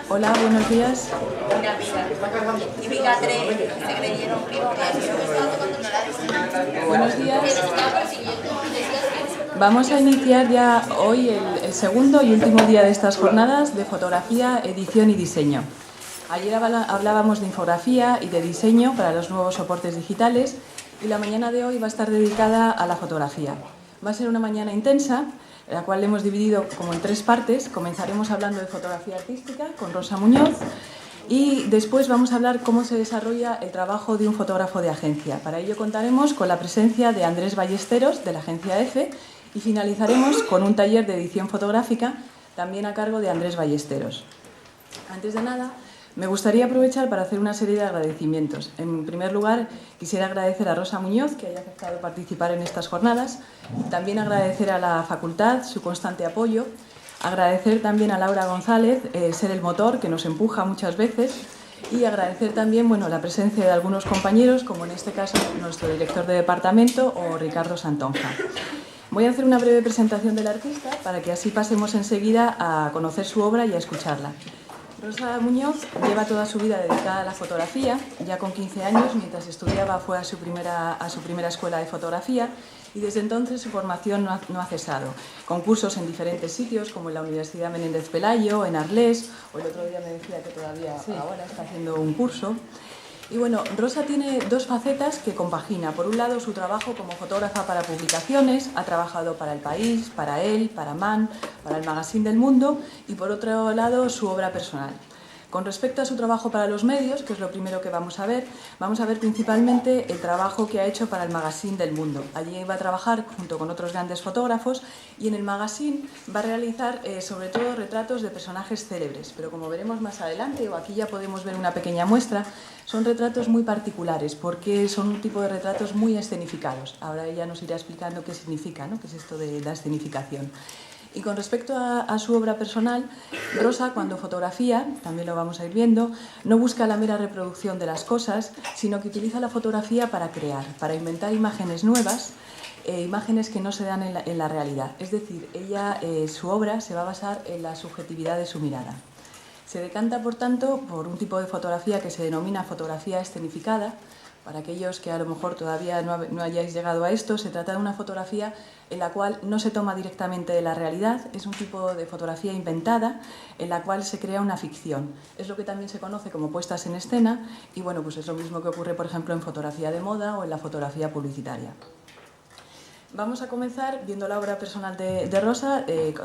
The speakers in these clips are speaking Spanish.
Hola, buenos días. Buenos días. Vamos a iniciar ya hoy el segundo y último día de estas jornadas de fotografía, edición y diseño. Ayer hablábamos de infografía y de diseño para los nuevos soportes digitales y la mañana de hoy va a estar dedicada a la fotografía. Va a ser una mañana intensa, la cual hemos dividido como en 3 partes. Comenzaremos hablando de fotografía artística con Rosa Muñoz y después vamos a hablar cómo se desarrolla el trabajo de un fotógrafo de agencia. Para ello contaremos con la presencia de Andrés Ballesteros, de la agencia EFE, y finalizaremos con un taller de edición fotográfica, también a cargo de Andrés Ballesteros. Antes de nada, me gustaría aprovechar para hacer una serie de agradecimientos. En primer lugar, quisiera agradecer a Rosa Muñoz, que haya aceptado participar en estas jornadas. También agradecer a la facultad su constante apoyo. Agradecer también a Laura González, ser el motor que nos empuja muchas veces. Y agradecer también la presencia de algunos compañeros, como en este caso nuestro director de departamento o Ricardo Santonja. Voy a hacer una breve presentación del artista para que así pasemos enseguida a conocer su obra y a escucharla. Rosa Muñoz lleva toda su vida dedicada a la fotografía. Ya con 15 años, mientras estudiaba, fue a su primera escuela de fotografía y desde entonces su formación no ha cesado. Con cursos en diferentes sitios, como en la Universidad Menéndez Pelayo, en Arles, o el otro día me decía que todavía ahora está haciendo un curso. Y Rosa tiene 2 facetas que compagina. Por un lado, su trabajo como fotógrafa para publicaciones, ha trabajado para El País, para Elle, para Man, para el Magazine del Mundo, y por otro lado, su obra personal. Con respecto a su trabajo para los medios, que es lo primero que vamos a ver principalmente el trabajo que ha hecho para el Magazine del Mundo. Allí va a trabajar junto con otros grandes fotógrafos y en el Magazine va a realizar sobre todo retratos de personajes célebres, pero como veremos más adelante, o aquí ya podemos ver una pequeña muestra, son retratos muy particulares porque son un tipo de retratos muy escenificados. Ahora ella nos irá explicando qué significa, ¿no? ¿Qué es esto de la escenificación? Y con respecto a su obra personal, Rosa, cuando fotografía, también lo vamos a ir viendo, no busca la mera reproducción de las cosas, sino que utiliza la fotografía para crear, para inventar imágenes nuevas, imágenes que no se dan en la realidad. Es decir, su obra se va a basar en la subjetividad de su mirada. Se decanta, por tanto, por un tipo de fotografía que se denomina fotografía escenificada. Para aquellos que a lo mejor todavía no hayáis llegado a esto, se trata de una fotografía en la cual no se toma directamente de la realidad, es un tipo de fotografía inventada en la cual se crea una ficción. Es lo que también se conoce como puestas en escena y es lo mismo que ocurre, por ejemplo, en fotografía de moda o en la fotografía publicitaria. Vamos a comenzar viendo la obra personal de Rosa, de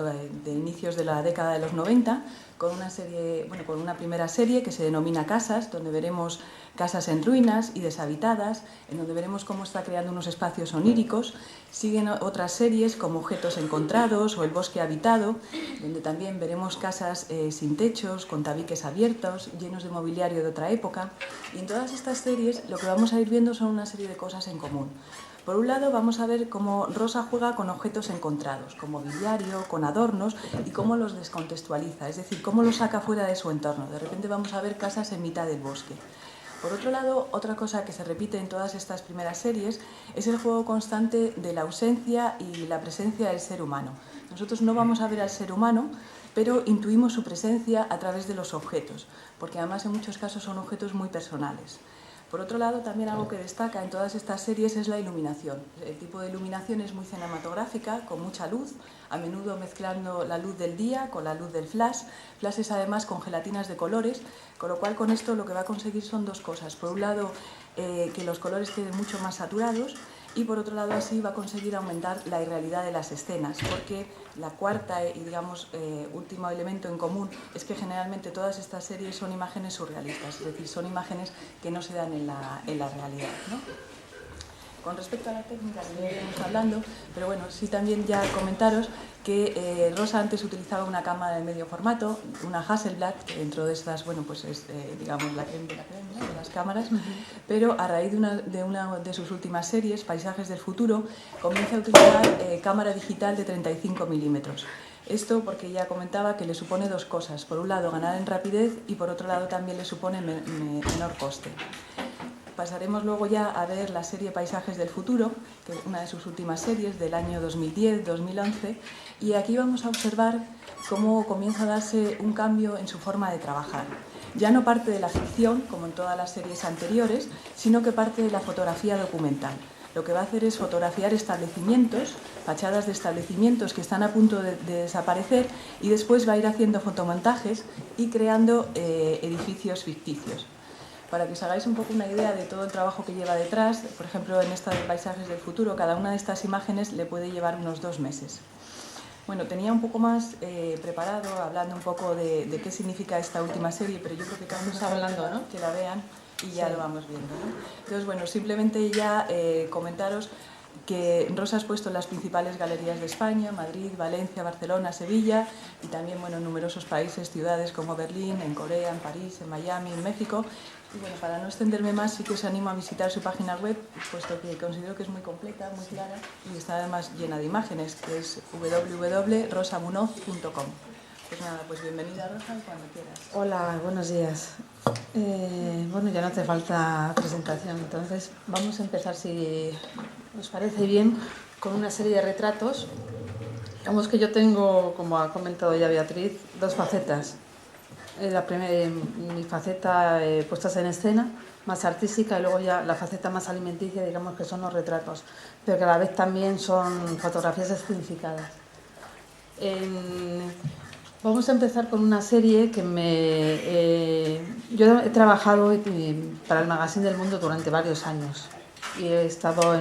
inicios de la década de los 90, con una primera serie que se denomina Casas, donde veremos casas en ruinas y deshabitadas, en donde veremos cómo está creando unos espacios oníricos. Siguen otras series como Objetos encontrados o El bosque habitado, donde también veremos casas sin techos, con tabiques abiertos, llenos de mobiliario de otra época. Y en todas estas series lo que vamos a ir viendo son una serie de cosas en común. Por un lado, vamos a ver cómo Rosa juega con objetos encontrados, con mobiliario, con adornos, y cómo los descontextualiza, es decir, cómo los saca fuera de su entorno. De repente vamos a ver casas en mitad del bosque. Por otro lado, otra cosa que se repite en todas estas primeras series es el juego constante de la ausencia y la presencia del ser humano. Nosotros no vamos a ver al ser humano, pero intuimos su presencia a través de los objetos, porque además en muchos casos son objetos muy personales. Por otro lado, también algo que destaca en todas estas series es la iluminación. El tipo de iluminación es muy cinematográfica, con mucha luz, a menudo mezclando la luz del día con la luz del flash. Flashes además con gelatinas de colores, con lo cual con esto lo que va a conseguir son dos cosas. Por un lado, que los colores queden mucho más saturados, y por otro lado así va a conseguir aumentar la irrealidad de las escenas, porque la cuarta y último elemento en común es que generalmente todas estas series son imágenes surrealistas, es decir, son imágenes que no se dan en la realidad, ¿no? Con respecto a la técnica que iremos hablando, pero bueno, sí también ya comentaros que Rosa antes utilizaba una cámara de medio formato, una Hasselblad, que dentro de estas, bueno, pues es, digamos, la creme de la creme, ¿no?, de las cámaras, pero a raíz de una de sus últimas series, Paisajes del futuro, comienza a utilizar cámara digital de 35 milímetros. Esto porque ella comentaba que le supone dos cosas: por un lado ganar en rapidez y por otro lado también le supone menor coste. Pasaremos luego ya a ver la serie Paisajes del futuro, que es una de sus últimas series del año 2010-2011, y aquí vamos a observar cómo comienza a darse un cambio en su forma de trabajar. Ya no parte de la ficción, como en todas las series anteriores, sino que parte de la fotografía documental. Lo que va a hacer es fotografiar establecimientos, fachadas de establecimientos que están a punto de desaparecer, y después va a ir haciendo fotomontajes y creando edificios ficticios. Para que os hagáis un poco una idea de todo el trabajo que lleva detrás, por ejemplo, en esta de Paisajes del futuro, cada una de estas imágenes le puede llevar unos 2 meses. Bueno, tenía un poco más preparado, hablando un poco de qué significa esta última serie, pero yo creo que cada uno está hablando, ¿no?, que la vean y ya lo vamos viendo, ¿no? Entonces, bueno, simplemente ya comentaros que Rosa ha expuesto en las principales galerías de España: Madrid, Valencia, Barcelona, Sevilla, y también, bueno, en numerosos países, ciudades como Berlín, en Corea, en París, en Miami, en México. Y bueno, para no extenderme más, sí que os animo a visitar su página web, puesto que considero que es muy completa, muy clara, y está además llena de imágenes, que es www.rosamunoz.com. Pues nada, pues bienvenida, Rosa, cuando quieras. Hola, buenos días. Bueno, ya no hace falta presentación, entonces vamos a empezar, si os parece bien, con una serie de retratos. Digamos que yo tengo, como ha comentado ya Beatriz, dos facetas. La primera, mi faceta puestas en escena, más artística, y luego ya la faceta más alimenticia, digamos, que son los retratos, pero que a la vez también son fotografías escenificadas. Vamos a empezar con una serie que yo he trabajado para el Magazine del Mundo durante varios años, y he estado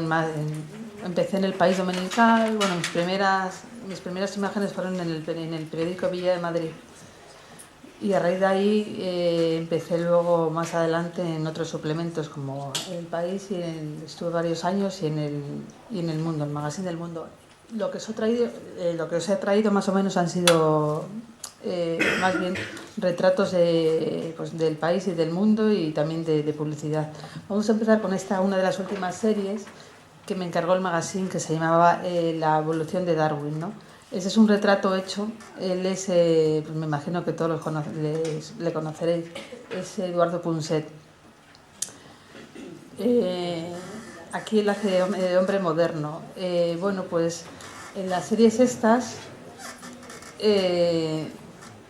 empecé en El País Dominical. Bueno, mis primeras imágenes fueron en el periódico Villa de Madrid, y a raíz de ahí empecé luego más adelante en otros suplementos como El País, y estuve varios años, y en el Mundo, el Magazine del Mundo. Lo que os he traído más o menos han sido más bien retratos del país y del mundo, y también de publicidad. Vamos a empezar con una de las últimas series que me encargó el magazine, que se llamaba La evolución de Darwin, ¿no? Ese es un retrato hecho. Él es, pues me imagino que todos le conoceréis, es Eduardo Punset. Aquí él hace de hombre moderno. Bueno, pues en las series estas,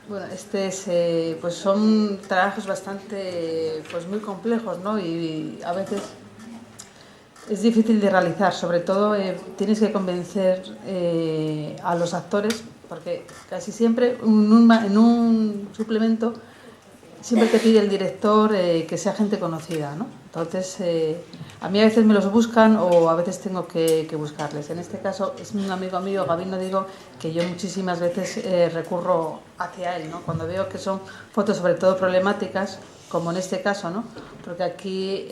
pues son trabajos bastante, pues muy complejos, ¿no? Y a veces es difícil de realizar. Sobre todo tienes que convencer a los actores, porque casi siempre en un suplemento siempre te pide el director que sea gente conocida, ¿no? Entonces, a mí a veces me los buscan o a veces tengo que buscarles. En este caso es un amigo mío, Gabino, digo, que yo muchísimas veces recurro hacia él, ¿no? Cuando veo que son fotos sobre todo problemáticas, como en este caso, ¿no? Porque aquí,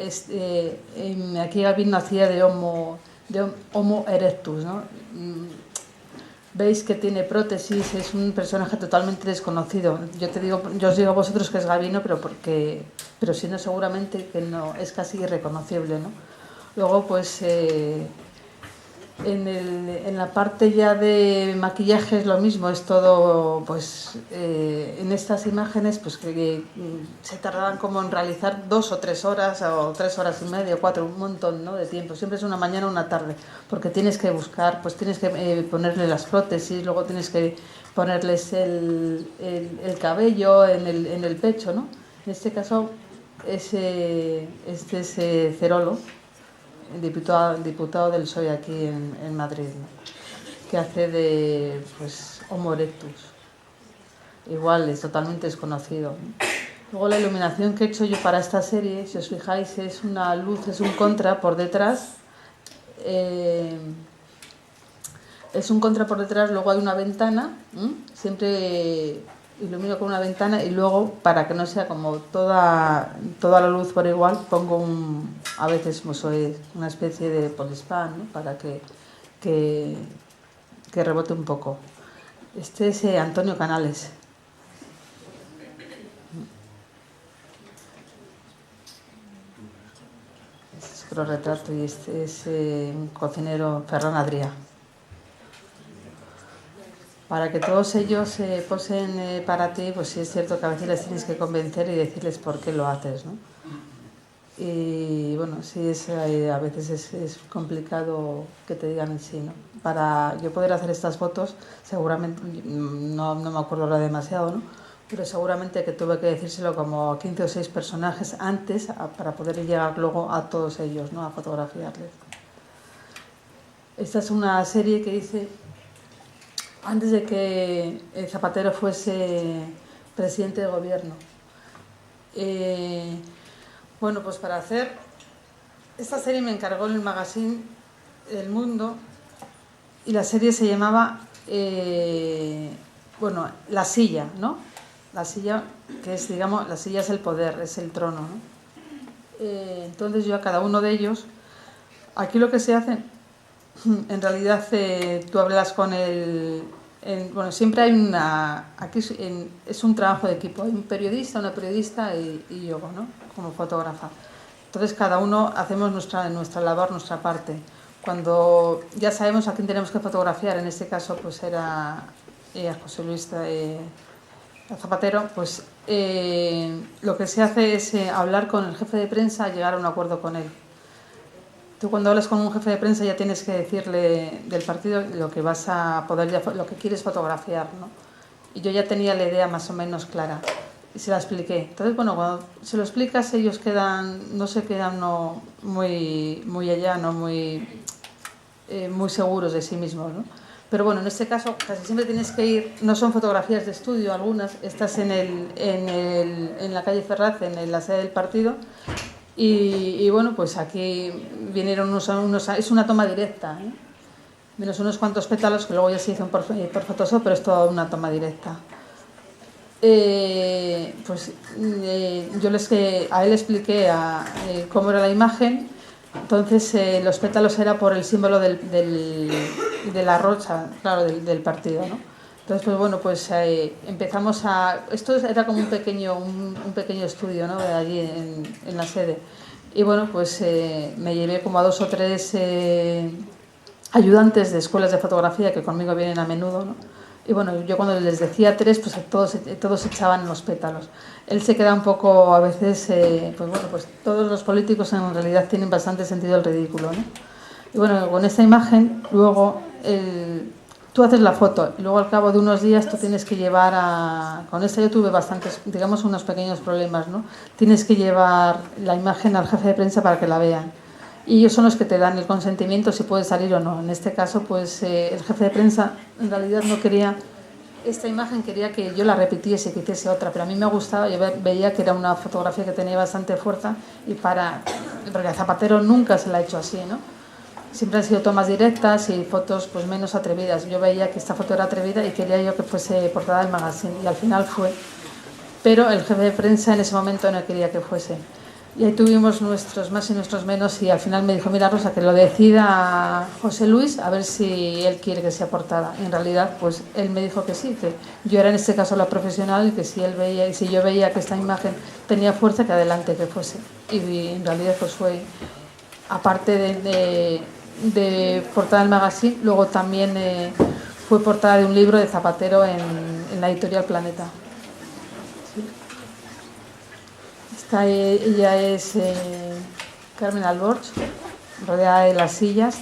aquí Gabino hacía de Homo erectus, ¿no? Veis que tiene prótesis, es un personaje totalmente desconocido. Yo os digo a vosotros que es Gabino, pero si no, seguramente que no, es casi irreconocible, ¿no? Luego, pues, en la parte ya de maquillaje es lo mismo, es todo, pues, en estas imágenes, pues, que se tardaban como en realizar 2 o 3 horas, o 3 horas y media, 4, un montón, ¿no?, de tiempo. Siempre es una mañana o una tarde, porque tienes que buscar, pues tienes que ponerle las prótesis, luego tienes que ponerles el cabello en el pecho, ¿no? En este caso, este es Cerolo, el diputado del PSOE aquí en Madrid, ¿no?, que hace de, pues, Homo erectus. Igual, es totalmente desconocido, ¿no? Luego la iluminación que he hecho yo para esta serie, si os fijáis, es una luz, es un contra por detrás. Es un contra por detrás, luego hay una ventana, siempre ilumino con una ventana y luego, para que no sea como toda la luz por igual, pongo a veces pues, una especie de polispán, ¿no?, para que rebote un poco. Este es Antonio Canales. Este es otro retrato y este es un cocinero, Ferran Adrià. Para que todos ellos posen para ti, pues sí es cierto que a veces les tienes que convencer y decirles por qué lo haces, ¿no? Y bueno, sí, a veces es complicado que te digan sí, ¿no? Para yo poder hacer estas fotos, seguramente, no me acuerdo ahora demasiado, ¿no?, pero seguramente que tuve que decírselo como 15 o 6 personajes antes para poder llegar luego a todos ellos, ¿no?, a fotografiarles. Esta es una serie que hice antes de que Zapatero fuese presidente de gobierno. Bueno, pues para hacer esta serie me encargó el magazine El Mundo y la serie se llamaba, bueno, La Silla, ¿no? La silla, que es, digamos, la silla es el poder, es el trono, ¿no? Entonces yo a cada uno de ellos, aquí lo que se hace, en realidad tú hablas con bueno, siempre hay aquí es un trabajo de equipo, hay un periodista, una periodista y yo, ¿no?, como fotógrafa. Entonces cada uno hacemos nuestra labor, nuestra parte. Cuando ya sabemos a quién tenemos que fotografiar, en este caso pues era a José Luis Zapatero, pues lo que se hace es hablar con el jefe de prensa, llegar a un acuerdo con él. Tú cuando hablas con un jefe de prensa ya tienes que decirle del partido lo que vas a lo que quieres fotografiar, ¿no? Y yo ya tenía la idea más o menos clara y se la expliqué. Entonces, bueno, cuando se lo explicas ellos no se quedan muy allá, no muy seguros de sí mismos, ¿no? Pero bueno, en este caso casi siempre tienes que ir, no son fotografías de estudio algunas, estás en la calle Ferraz, en la sede del partido. Y bueno, pues aquí vinieron es una toma directa, ¿eh? Menos unos cuantos pétalos que luego ya se hizo por Photoshop, pero es toda una toma directa. Pues yo a él le expliqué cómo era la imagen. Entonces los pétalos era por el símbolo de la rocha, claro, del partido, ¿no? Entonces, pues bueno, pues empezamos esto era como un pequeño estudio, ¿no?, de allí en la sede. Y bueno, pues me llevé como a 2 o 3 ayudantes de escuelas de fotografía que conmigo vienen a menudo, ¿no? Y bueno, yo cuando les decía 3, pues todos echaban los pétalos. Él se queda un poco, a veces, pues bueno, pues todos los políticos en realidad tienen bastante sentido del ridículo, ¿no? Y bueno, con esta imagen, luego tú haces la foto y luego al cabo de unos días tú tienes que llevar con esta yo tuve bastantes, digamos, unos pequeños problemas, ¿no? Tienes que llevar la imagen al jefe de prensa para que la vean. Y ellos son los que te dan el consentimiento si puede salir o no. En este caso, pues el jefe de prensa en realidad no quería esta imagen, quería que yo la repitiese, que hiciese otra, pero a mí me gustaba, yo veía que era una fotografía que tenía bastante fuerza y para porque a Zapatero nunca se la ha hecho así, ¿no? Siempre han sido tomas directas y fotos pues menos atrevidas. Yo veía que esta foto era atrevida y quería yo que fuese portada del magazine, y al final fue. Pero el jefe de prensa en ese momento no quería que fuese. Y ahí tuvimos nuestros más y nuestros menos, y al final me dijo: mira, Rosa, que lo decida José Luis, a ver si él quiere que sea portada. Y en realidad pues él me dijo que sí, que yo era en este caso la profesional, y que si él veía, y si yo veía que esta imagen tenía fuerza, que adelante que fuese. Y en realidad pues fue, aparte de portada del magazine, luego también fue portada de un libro de Zapatero en la editorial Planeta. Ella es Carmen Alborch, rodeada de las sillas.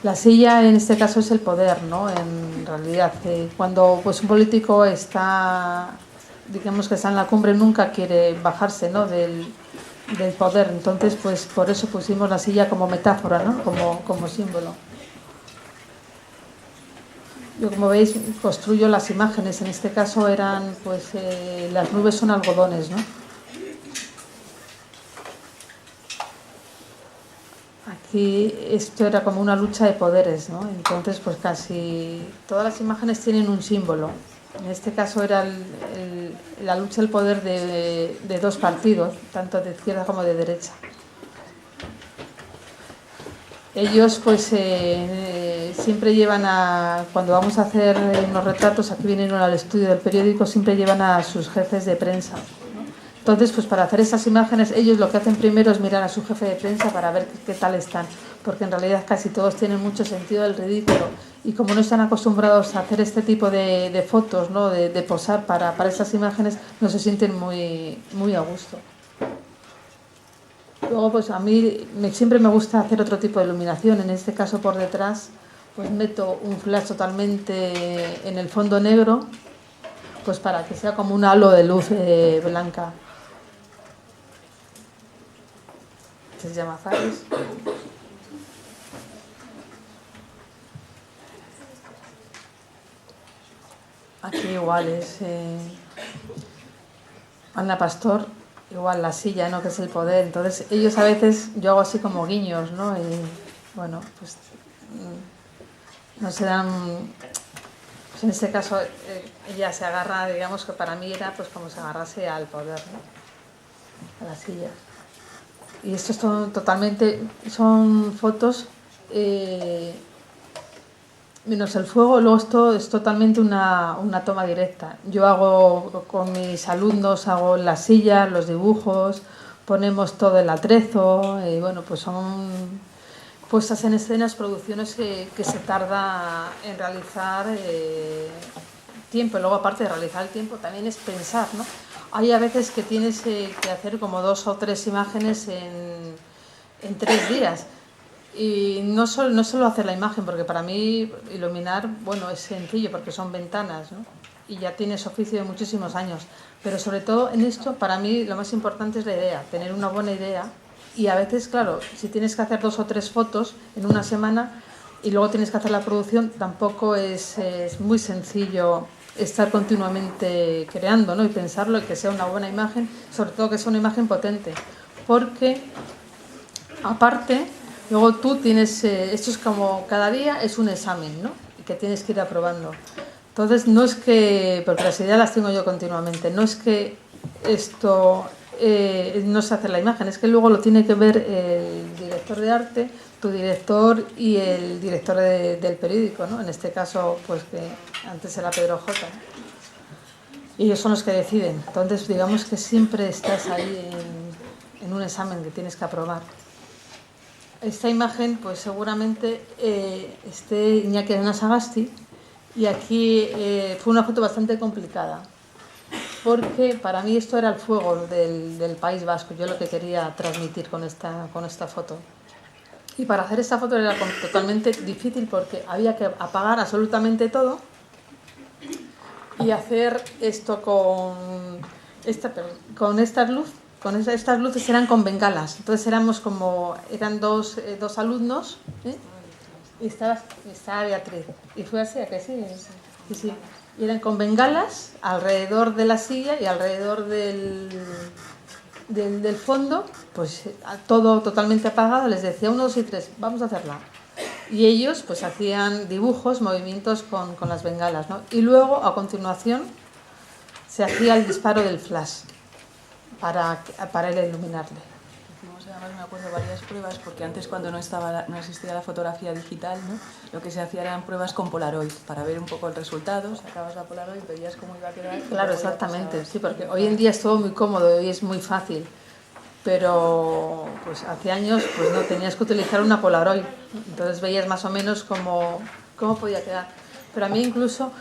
La silla en este caso es el poder, ¿no? En realidad, cuando pues un político está, digamos que está en la cumbre, nunca quiere bajarse, ¿no? del poder. Entonces, pues por eso pusimos la silla como metáfora, ¿no? Como símbolo. Yo, como veis, construyo las imágenes. En este caso eran, pues, las nubes son algodones, ¿no? Aquí esto era como una lucha de poderes, ¿no? Entonces, pues casi todas las imágenes tienen un símbolo. En este caso era la lucha del poder de dos partidos, tanto de izquierda como de derecha. Ellos pues siempre llevan cuando vamos a hacer unos retratos, aquí vienen al estudio del periódico, siempre llevan a sus jefes de prensa. Entonces, pues para hacer esas imágenes, ellos lo que hacen primero es mirar a su jefe de prensa para ver qué tal están, porque en realidad casi todos tienen mucho sentido del ridículo, y como no están acostumbrados a hacer este tipo de fotos, ¿no? de posar para esas imágenes, no se sienten muy a gusto. Luego, pues a mí siempre me gusta hacer otro tipo de iluminación. En este caso, por detrás, pues meto un flash totalmente en el fondo negro, pues para que sea como un halo de luz blanca. Se llama Faris. Aquí igual es Ana Pastor, igual la silla, ¿no? Que es el poder. Entonces ellos a veces, yo hago así como guiños, ¿no? Y bueno, pues no se dan, pues en este caso ella se agarra, digamos que para mí era pues como se agarrase al poder, ¿no? A la silla. Y esto son fotos menos el fuego. Luego esto es totalmente una toma directa. Yo hago con mis alumnos, hago las sillas, los dibujos, ponemos todo el atrezo, y bueno, pues son puestas en escenas, producciones que se tarda en realizar tiempo. Y luego, aparte de realizar el tiempo, también es pensar, ¿no? Hay a veces que tienes que hacer como 2 o 3 imágenes en 3 días. Y no solo hacer la imagen, porque para mí iluminar, bueno, es sencillo porque son ventanas, ¿no? Y ya tienes oficio de muchísimos años. Pero sobre todo en esto, para mí lo más importante es la idea, tener una buena idea. Y a veces, claro, si tienes que hacer 2 o 3 fotos en una semana y luego tienes que hacer la producción, tampoco es muy sencillo estar continuamente creando, ¿no? Y pensarlo, y que sea una buena imagen, sobre todo que sea una imagen potente, porque aparte luego tú tienes esto es como cada día es un examen, ¿no? Y que tienes que ir aprobando. Entonces no es que, porque las ideas las tengo yo continuamente, no es que esto no se hace la imagen, es que luego lo tiene que ver el director de arte, tu director y el director del periódico, ¿no? En este caso, pues que antes era Pedro J. Y ellos son los que deciden. Entonces, digamos que siempre estás ahí en un examen que tienes que aprobar. Esta imagen, pues seguramente esté Iñaki Sagasti, y aquí fue una foto bastante complicada, porque para mí esto era el fuego del País Vasco, yo lo que quería transmitir con esta foto. Y para hacer esta foto era totalmente difícil, porque había que apagar absolutamente todo y hacer esto con estas luces. Estas luces eran con bengalas. Entonces eran dos alumnos, y estaba Beatriz. Y fue así, ¿a que sí? Sí. Y eran con bengalas alrededor de la silla y alrededor del del fondo, pues todo totalmente apagado, les decía 1, 2 y 3, vamos a hacerla. Y ellos pues hacían dibujos, movimientos con las bengalas, ¿no? Y luego, a continuación, se hacía el disparo del flash para ir a iluminarle. Además me acuerdo varias pruebas, porque antes cuando no existía la fotografía digital, ¿no? Lo que se hacía eran pruebas con Polaroid, para ver un poco el resultado, sacabas la Polaroid, veías cómo iba a quedar. Claro, exactamente, sí, porque hoy en día es todo muy cómodo y es muy fácil, pero pues hace años pues no tenías que utilizar una Polaroid, entonces veías más o menos cómo podía quedar. Pero a mí incluso,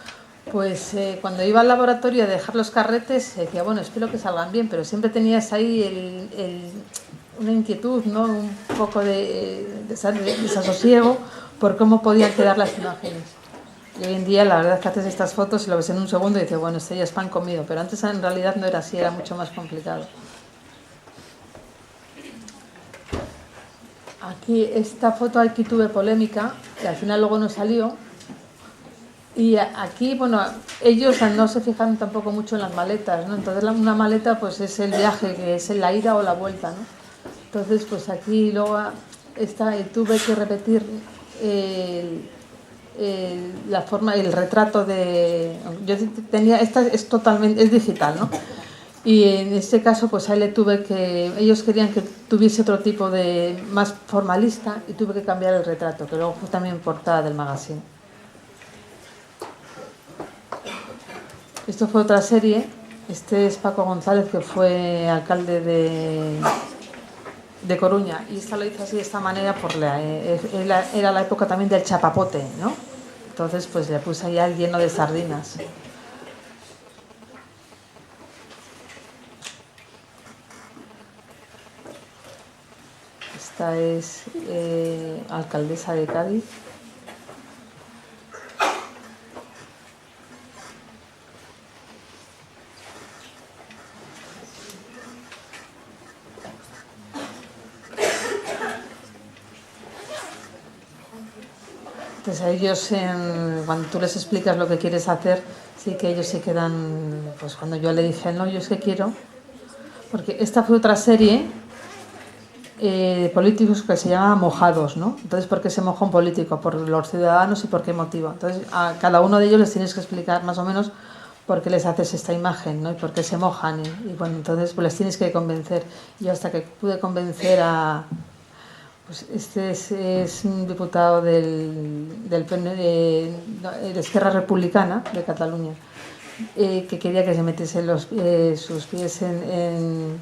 pues cuando iba al laboratorio a dejar los carretes, decía, bueno, espero que salgan bien, pero siempre tenías ahí una inquietud, ¿no? Un poco de desasosiego por cómo podían quedar las imágenes. Y hoy en día la verdad es que haces estas fotos y lo ves en un segundo y dices, bueno, este ya es pan comido, pero antes en realidad no era así, era mucho más complicado. Aquí, esta foto aquí tuve polémica, y al final luego no salió. Y aquí, bueno, ellos no se fijaron tampoco mucho en las maletas, ¿no? Entonces una maleta pues es el viaje, que es la ida o la vuelta, ¿no? Entonces pues aquí luego tuve que repetir la forma, el retrato de... Yo tenía, esta es totalmente, es digital, ¿no? Y en este caso pues ahí ellos querían que tuviese otro tipo de, más formalista, y tuve que cambiar el retrato, que luego fue también portada del magazine. Esto fue otra serie. Este es Paco González, que fue alcalde de Coruña, y esta lo hizo así de esta manera era la época también del chapapote, ¿no? Entonces pues le puse ahí al lleno de sardinas. Esta es alcaldesa de Cádiz. Pues a ellos, cuando tú les explicas lo que quieres hacer, sí que ellos se quedan, pues cuando yo le dije, no, yo es que quiero, porque esta fue otra serie de políticos que se llama Mojados, ¿no? Entonces, ¿por qué se moja un político? Por los ciudadanos y por qué motivo. Entonces, a cada uno de ellos les tienes que explicar más o menos por qué les haces esta imagen, ¿no? Y por qué se mojan. Y bueno, entonces pues les tienes que convencer. Y hasta que pude convencer pues este es un diputado del PNV, de Esquerra Republicana de Cataluña, que quería que se metiese sus pies en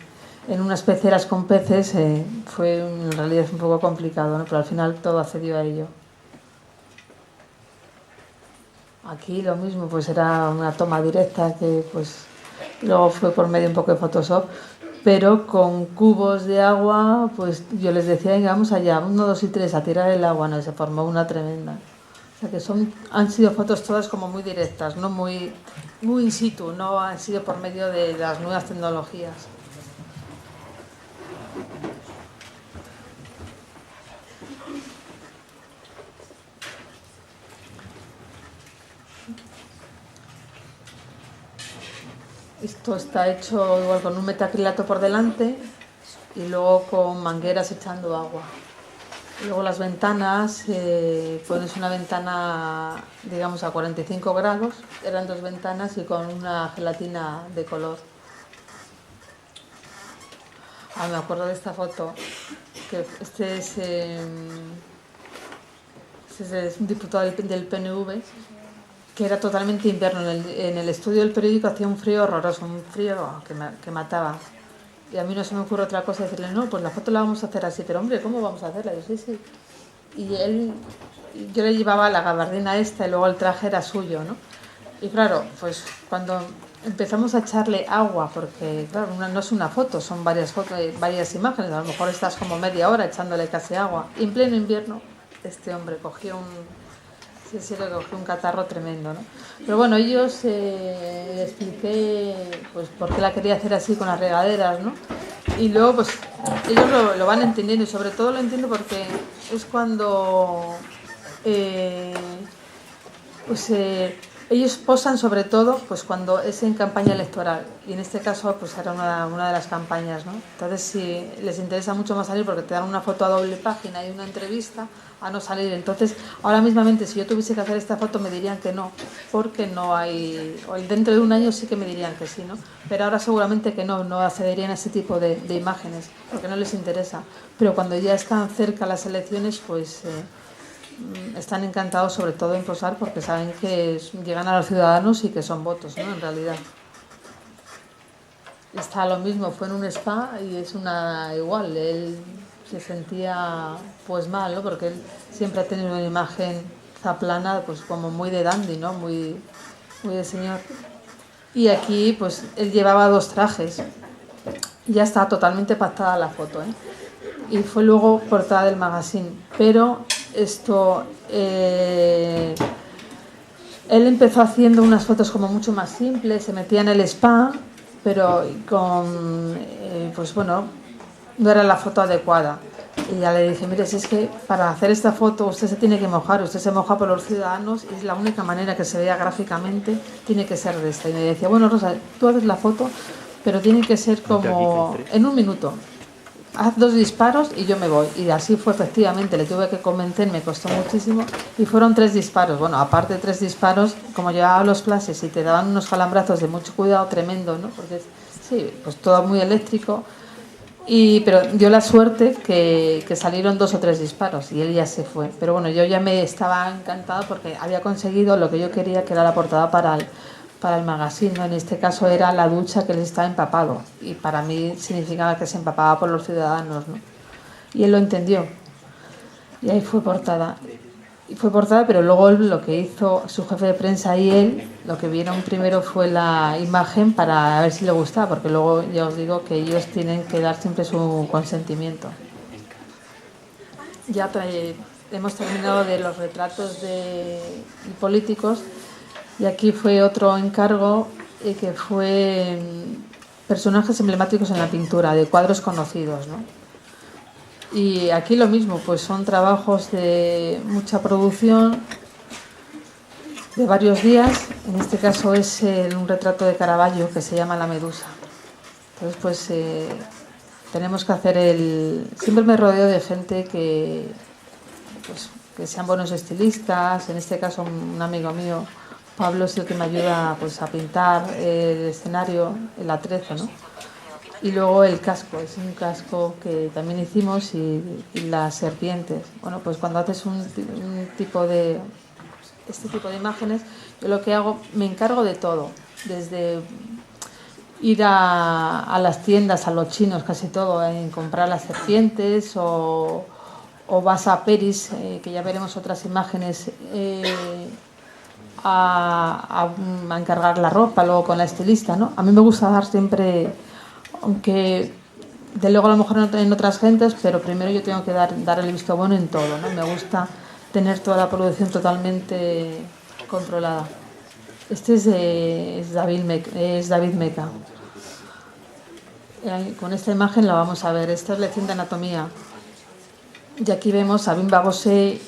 unas peceras con peces. Fue en realidad un poco complicado, ¿no? Pero al final todo accedió a ello. Aquí lo mismo, pues era una toma directa que pues luego fue por medio un poco de Photoshop, pero con cubos de agua, pues yo les decía, venga, vamos allá, 1, 2 y 3, a tirar el agua, ¿no? Y se formó una tremenda. O sea que han sido fotos todas como muy directas, no muy in situ, no han sido por medio de las nuevas tecnologías. Esto está hecho igual con un metacrilato por delante y luego con mangueras echando agua. Y luego las ventanas, pones una ventana, digamos, a 45 grados, eran 2 ventanas y con una gelatina de color. Me acuerdo de esta foto, que este es un diputado del PNV, que era totalmente invierno. En el estudio del periódico hacía un frío horroroso, un frío que mataba. Y a mí no se me ocurre otra cosa, decirle, no, pues la foto la vamos a hacer así, pero hombre, ¿cómo vamos a hacerla? Yo, sí. Y yo le llevaba la gabardina esta y luego el traje era suyo, ¿no? Y claro, pues cuando empezamos a echarle agua, porque claro, no es una foto, son varias fotos, varias imágenes, a lo mejor estás como media hora echándole casi agua. Y en pleno invierno, este hombre cogió le cogió un catarro tremendo, ¿no? Pero bueno, ellos le expliqué pues por qué la quería hacer así con las regaderas, ¿no? Y luego pues ellos lo van entendiendo, y sobre todo lo entiendo porque es cuando Ellos posan sobre todo pues cuando es en campaña electoral, y en este caso pues era una de las campañas, ¿no? Entonces sí, les interesa mucho más salir porque te dan una foto a doble página y una entrevista a no salir. Entonces ahora mismamente si yo tuviese que hacer esta foto me dirían que no, porque no hay, o dentro de un año sí que me dirían que sí, ¿no? Pero ahora seguramente que no accederían a ese tipo de imágenes porque no les interesa. Pero cuando ya están cerca las elecciones pues... están encantados sobre todo en posar porque saben que llegan a los ciudadanos y que son votos, ¿no? En realidad está lo mismo, fue en un spa y es una igual, él se sentía pues mal, ¿no? Porque él siempre ha tenido una imagen zaplana pues como muy de dandy, ¿no? Muy de señor, y aquí pues él llevaba 2 trajes, ya está totalmente pactada la foto, ¿eh? Y fue luego portada del magazine, pero esto él empezó haciendo unas fotos como mucho más simples, se metía en el spa, pero con pues bueno, no era la foto adecuada. Y ya le dije, mire, si es que para hacer esta foto usted se tiene que mojar, usted se moja por los ciudadanos y es la única manera que se vea gráficamente, tiene que ser de esta. Y me decía, bueno, Rosa, tú haces la foto, pero tiene que ser como en 1 minuto. Haz 2 disparos y yo me voy. Y así fue, efectivamente, le tuve que convencer, me costó muchísimo, y fueron 3 disparos. Bueno, aparte de 3 disparos, como llevaba los flashes y te daban unos calambrazos de mucho cuidado tremendo, ¿no? Porque sí, pues todo muy eléctrico, pero dio la suerte que salieron 2 o 3 disparos y él ya se fue. Pero bueno, yo ya me estaba encantada porque había conseguido lo que yo quería, que era la portada para el magazine, ¿no? En este caso era la ducha que les estaba empapado y para mí significaba que se empapaba por los ciudadanos, ¿no? Y él lo entendió y ahí fue portada. Y fue portada, pero luego lo que hizo su jefe de prensa y él, lo que vieron primero fue la imagen para ver si le gustaba, porque luego ya os digo que ellos tienen que dar siempre su consentimiento. Ya hemos terminado de los retratos de políticos. Y aquí fue otro encargo que fue personajes emblemáticos en la pintura, de cuadros conocidos, ¿no? Y aquí lo mismo, pues son trabajos de mucha producción, de varios días. En este caso es un retrato de Caravaggio que se llama La Medusa. Entonces pues tenemos que hacer Siempre me rodeo de gente que sean buenos estilistas. En este caso un amigo mío, Pablo, es el que me ayuda pues a pintar el escenario, el atrezo, ¿no? Y luego el casco, es un casco que también hicimos, y las serpientes. Bueno, pues cuando haces este tipo de imágenes, yo lo que hago, me encargo de todo, desde ir a las tiendas, a los chinos, casi todo, en comprar las serpientes, o vas a Peris, que ya veremos otras imágenes, a encargar la ropa, luego con la estilista, ¿no? A mí me gusta dar siempre, aunque de luego a lo mejor en otras gentes, pero primero yo tengo que dar el visto bueno en todo, ¿no? Me gusta tener toda la producción totalmente controlada. Este es David Meca. Con esta imagen la vamos a ver. Esta es lección de anatomía. Y aquí vemos a Bimba Bosé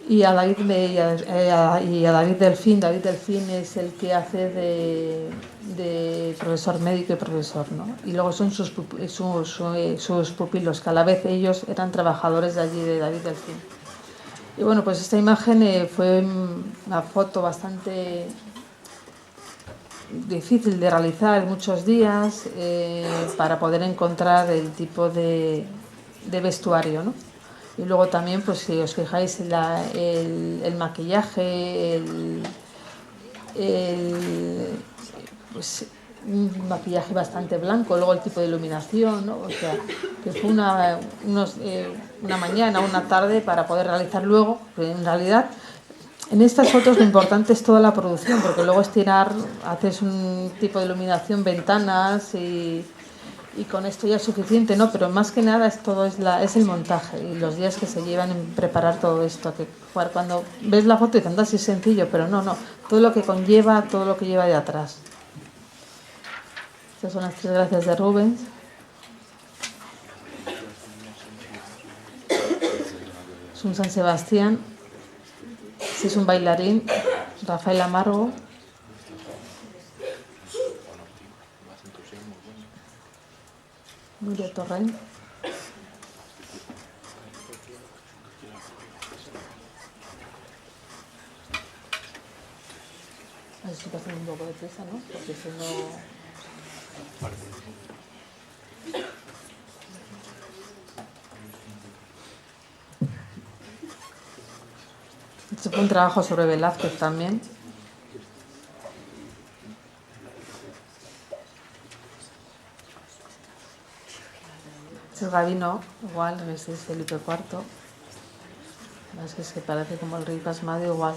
y a David Delfín. David Delfín es el que hace de profesor médico y profesor, ¿no? Y luego son sus pupilos, que a la vez ellos eran trabajadores de allí, de David Delfín. Y bueno, pues esta imagen fue una foto bastante difícil de realizar, muchos días, para poder encontrar el tipo de vestuario, ¿no? Y luego también, pues si os fijáis, el maquillaje, pues un maquillaje bastante blanco, luego el tipo de iluminación, ¿no? O sea, que fue una mañana, una tarde para poder realizar luego, pero en realidad en estas fotos lo importante es toda la producción, porque luego haces un tipo de iluminación, ventanas y con esto ya es suficiente, ¿no? Pero más que nada es el montaje y los días que se llevan en preparar todo esto. Que cuando ves la foto dices, anda, sí es sencillo, pero no, todo lo que conlleva, todo lo que lleva de atrás. Estas son las 3 gracias de Rubens. Es un San Sebastián. Este es un bailarín, Rafael Amargo. Nuria Torrent. A ver si pasa un poco de prisa, ¿no? Porque si no... Este fue un trabajo sobre Velázquez también. Este es Gavino, igual, este es Felipe IV. Además que se parece como el rey Pasmadio, igual.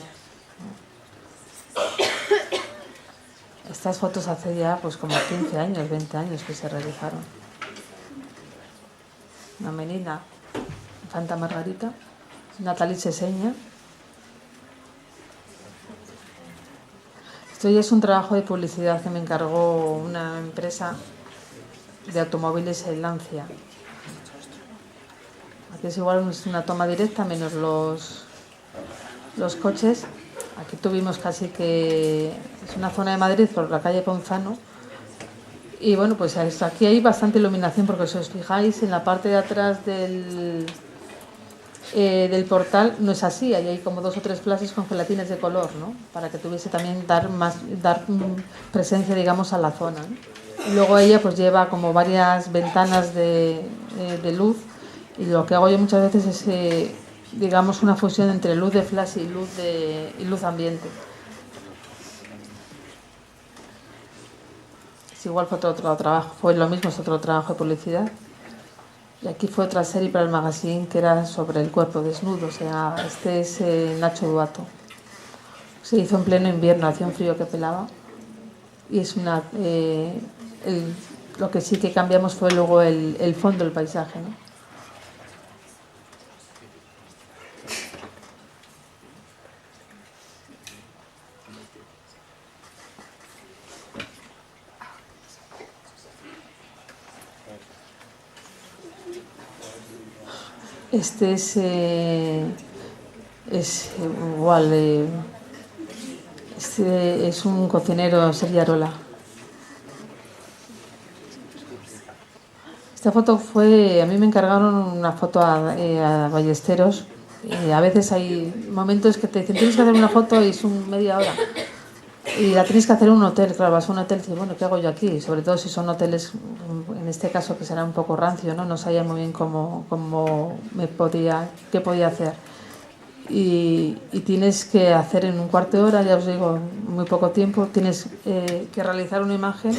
Estas fotos hace ya pues como 15 años, 20 años que se realizaron. Una menina, Infanta Margarita, Natalie Seseña. Esto ya es un trabajo de publicidad que me encargó una empresa de automóviles en Lancia. Aquí es igual una toma directa menos los coches. Aquí tuvimos casi que... Es una zona de Madrid por la calle Ponzano. Y bueno, pues aquí hay bastante iluminación porque si os fijáis en la parte de atrás del portal no es así. Ahí hay como 2 o 3 flashes con gelatinas de color, ¿no? Para que tuviese también dar presencia, digamos, a la zona, ¿no? Y luego ella pues lleva como varias ventanas de luz. Y lo que hago yo muchas veces es, digamos, una fusión entre luz de flash y luz ambiente. Es igual fue otro trabajo, fue lo mismo, es otro trabajo de publicidad. Y aquí fue otra serie para el magazine que era sobre el cuerpo desnudo, o sea, este es Nacho Duato. Se hizo en pleno invierno, hacía un frío que pelaba. Y es una... lo que sí que cambiamos fue luego el fondo, el paisaje, ¿no? Este es igual, este es un cocinero, Sergio Arola. Esta foto fue, a mí me encargaron una foto a Ballesteros. A veces hay momentos que te dicen tienes que hacer una foto y es media hora. Y la tienes que hacer en un hotel, claro, vas a un hotel y dices, bueno, ¿qué hago yo aquí? Sobre todo si son hoteles, en este caso que será un poco rancio, ¿no? No sabía muy bien qué podía hacer. Y tienes que hacer en un cuarto de hora, ya os digo, muy poco tiempo, tienes que realizar una imagen.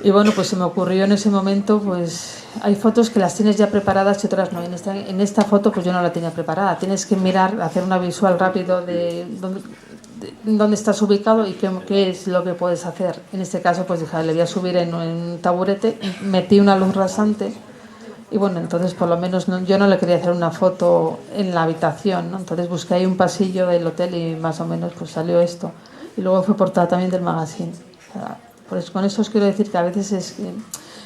Y bueno, pues se me ocurrió en ese momento, pues hay fotos que las tienes ya preparadas y otras no. En esta foto pues yo no la tenía preparada. Tienes que mirar, hacer una visual rápido de dónde estás ubicado y qué es lo que puedes hacer. En este caso pues dije, le voy a subir en un taburete, metí una luz rasante y bueno, entonces por lo menos yo no le quería hacer una foto en la habitación, ¿no? Entonces busqué ahí un pasillo del hotel y más o menos pues salió esto. Y luego fue portada también del magazine. O sea, pues con eso os quiero decir que a veces es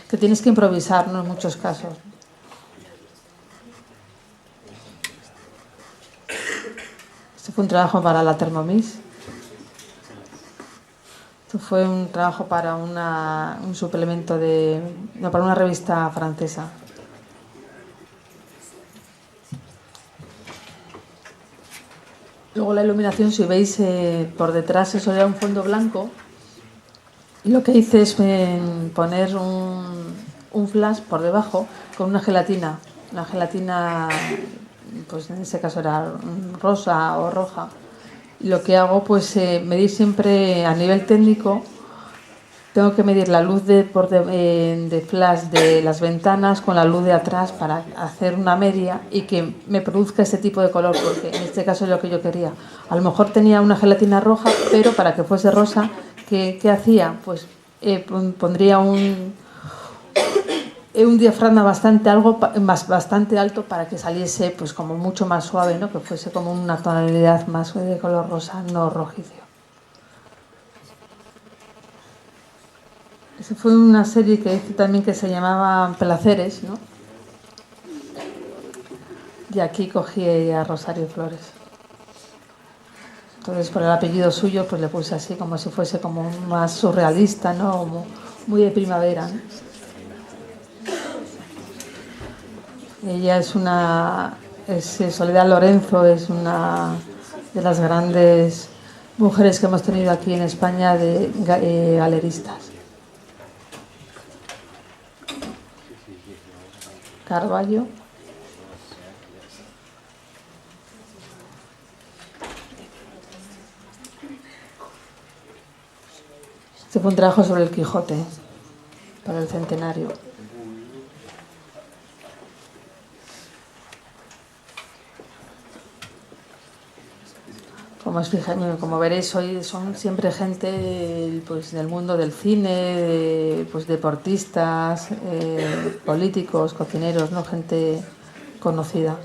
que tienes que improvisar, ¿no? En muchos casos. Este fue un trabajo para la Thermomix. Esto fue un trabajo para un suplemento para una revista francesa. Luego la iluminación, si veis por detrás, eso era un fondo blanco. Y lo que hice es poner un flash por debajo con una gelatina. La gelatina, pues en ese caso era rosa o roja. Y lo que hago, pues medir siempre a nivel técnico. Tengo que medir la luz de flash de las ventanas con la luz de atrás para hacer una media y que me produzca ese tipo de color, porque en este caso es lo que yo quería. A lo mejor tenía una gelatina roja, pero para que fuese rosa, ¿qué hacía? Pues pondría un diafragma bastante alto para que saliese pues como mucho más suave, ¿no? Que fuese como una tonalidad más de color rosa, no rojizo. Esa fue una serie que hice también que se llamaba Placeres, ¿no? Y aquí cogí a Rosario Flores. Entonces, por el apellido suyo, pues le puse así, como si fuese como más surrealista, ¿no? Como muy de primavera, ¿no? Ella Soledad Lorenzo, es una de las grandes mujeres que hemos tenido aquí en España de galeristas. Carballo. Este fue un trabajo sobre el Quijote para el centenario. Como veréis, hoy son siempre gente pues, del mundo del cine, pues, deportistas, políticos, cocineros, ¿no? Gente conocida.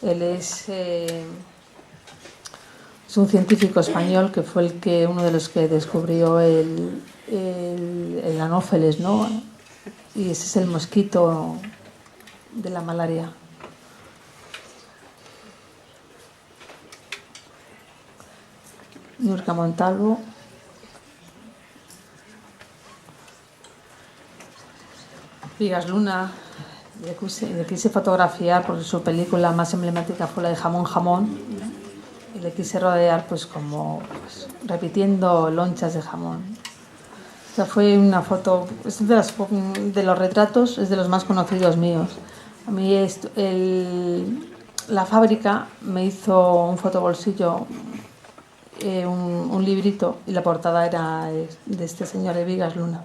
Él es un científico español que fue uno de los que descubrió el anófeles, ¿no? Y ese es el mosquito de la malaria. Nurka Montalvo. Vigas Luna, le quise fotografiar porque su película más emblemática fue la de Jamón Jamón, y le quise rodear pues como repitiendo lonchas de jamón. Esta fue una foto, es de los retratos, es de los más conocidos míos. A mí la fábrica me hizo un fotobolsillo, un librito, y la portada era de este señor de Vigas Luna.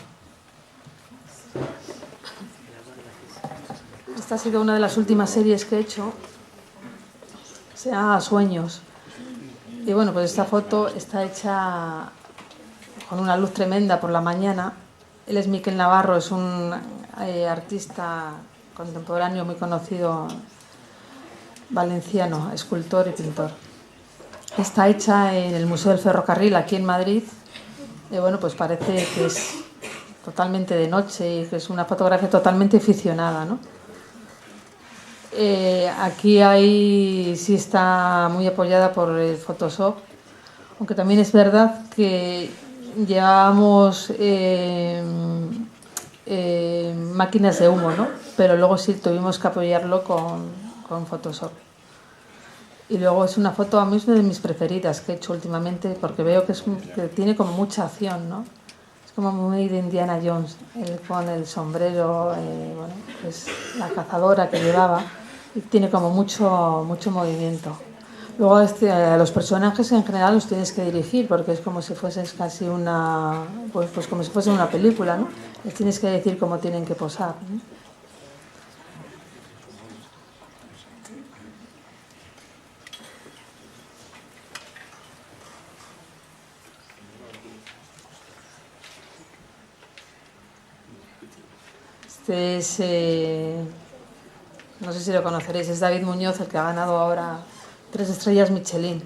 Esta ha sido una de las últimas series que he hecho, se llama Sueños. Y bueno, pues esta foto está hecha con una luz tremenda por la mañana. Él es Miquel Navarro, es un artista contemporáneo muy conocido, valenciano, escultor y pintor. Está hecha en el Museo del Ferrocarril, aquí en Madrid. Y bueno, pues parece que es totalmente de noche y que es una fotografía totalmente ficcionada, ¿no? Aquí sí está muy apoyada por el Photoshop, aunque también es verdad que llevábamos máquinas de humo, ¿no? Pero luego sí tuvimos que apoyarlo con Photoshop. Y luego es una foto, a mí es una de mis preferidas que he hecho últimamente, porque veo que tiene como mucha acción, ¿no? Es como muy de Indiana Jones, él con el sombrero, bueno, pues la cazadora que llevaba, y tiene como mucho movimiento. Luego a los personajes en general los tienes que dirigir, porque es como si fueses casi pues como si fuese una película, ¿no? Les tienes que decir cómo tienen que posar, ¿no? Este es, no sé si lo conoceréis, es David Muñoz, el que ha ganado ahora 3 estrellas Michelin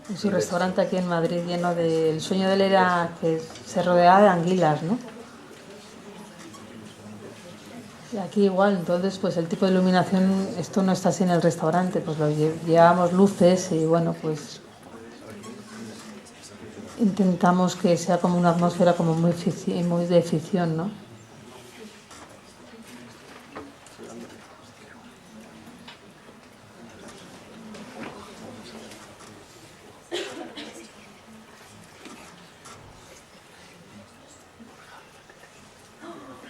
en su restaurante aquí en Madrid, lleno el sueño de él era que se rodeaba de anguilas, ¿no? Y aquí igual, entonces pues el tipo de iluminación, esto no está así en el restaurante, pues llevamos luces y bueno, pues intentamos que sea como una atmósfera como muy de ficción, ¿no?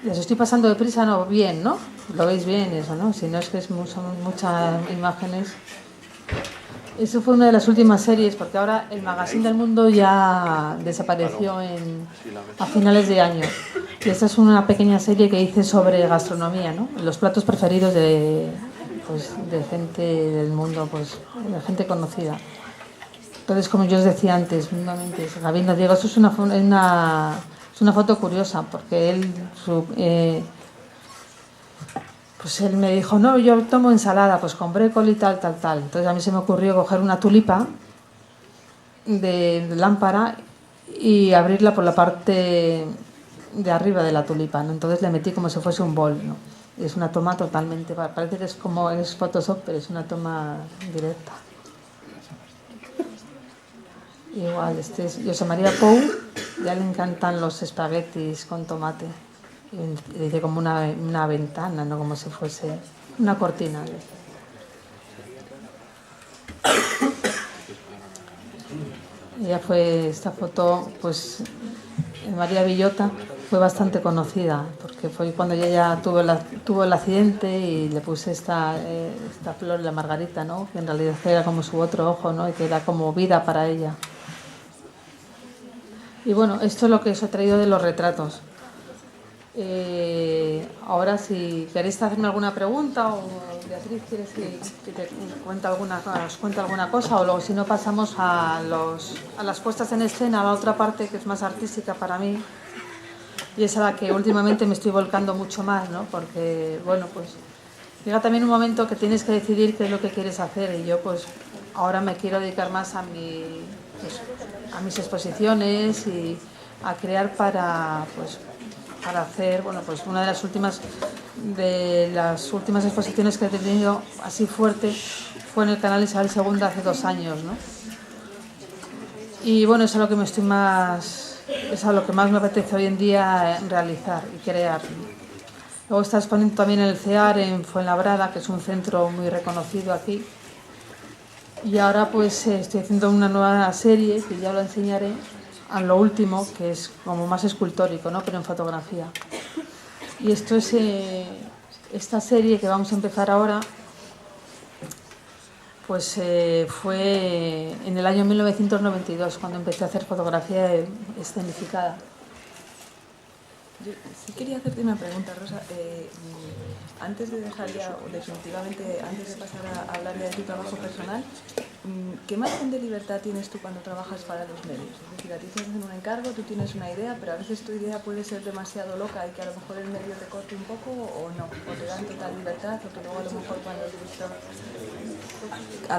Les estoy pasando deprisa, ¿no? Bien, ¿no? Lo veis bien eso, ¿no? Si no es que son muchas imágenes. Eso fue una de las últimas series, porque ahora el Magazine del Mundo ya desapareció a finales de año. Y esta es una pequeña serie que hice sobre gastronomía, ¿no? Los platos preferidos de gente del mundo, pues de gente conocida. Entonces, como yo os decía antes, Gabino Diego, esto es una foto curiosa, porque pues él me dijo, no, yo tomo ensalada, pues con brécoli, tal. Entonces a mí se me ocurrió coger una tulipa de lámpara y abrirla por la parte de arriba de la tulipa, ¿no? Entonces le metí como si fuese un bol, ¿no? Es una toma totalmente, parece que es Photoshop, pero es una toma directa. Igual, este es José María Pou, ya le encantan los espaguetis con tomate. Y dice como una ventana, no como si fuese una cortina. Esta foto, pues, María Villota fue bastante conocida, porque fue cuando ella tuvo el accidente y le puse esta flor, la margarita, ¿no? Que en realidad era como su otro ojo, ¿no? Y que era como vida para ella. Y bueno, esto es lo que os he traído de los retratos. Ahora, si queréis hacerme alguna pregunta, o Beatriz, ¿quieres que te cuente os cuente alguna cosa? O luego, si no, pasamos a las puestas en escena, a la otra parte que es más artística para mí, y es a la que últimamente me estoy volcando mucho más, ¿no? Porque, bueno, pues llega también un momento que tienes que decidir qué es lo que quieres hacer, y yo pues ahora me quiero dedicar más a mis exposiciones y a crear para hacer, bueno, pues una de las últimas exposiciones que he tenido así fuerte fue en el canal Isabel II hace 2 años, ¿no? Y bueno, es a lo que es a lo que más me apetece hoy en día realizar y crear. Luego está exponiendo también en el CEAR en Fuenlabrada, que es un centro muy reconocido aquí. Y ahora pues estoy haciendo una nueva serie, que ya lo enseñaré, a lo último, que es como más escultórico, ¿no? Pero en fotografía. Y esto es esta serie que vamos a empezar ahora, pues fue en el año 1992 cuando empecé a hacer fotografía escenificada. Yo sí quería hacerte una pregunta, Rosa. Antes de dejar ya, o definitivamente, antes de pasar a hablar de tu trabajo personal, ¿qué margen de libertad tienes tú cuando trabajas para los medios? Es decir, a ti te hacen un encargo, tú tienes una idea, pero a veces tu idea puede ser demasiado loca y que a lo mejor el medio te corte un poco, o no, o te dan total libertad, o que luego a lo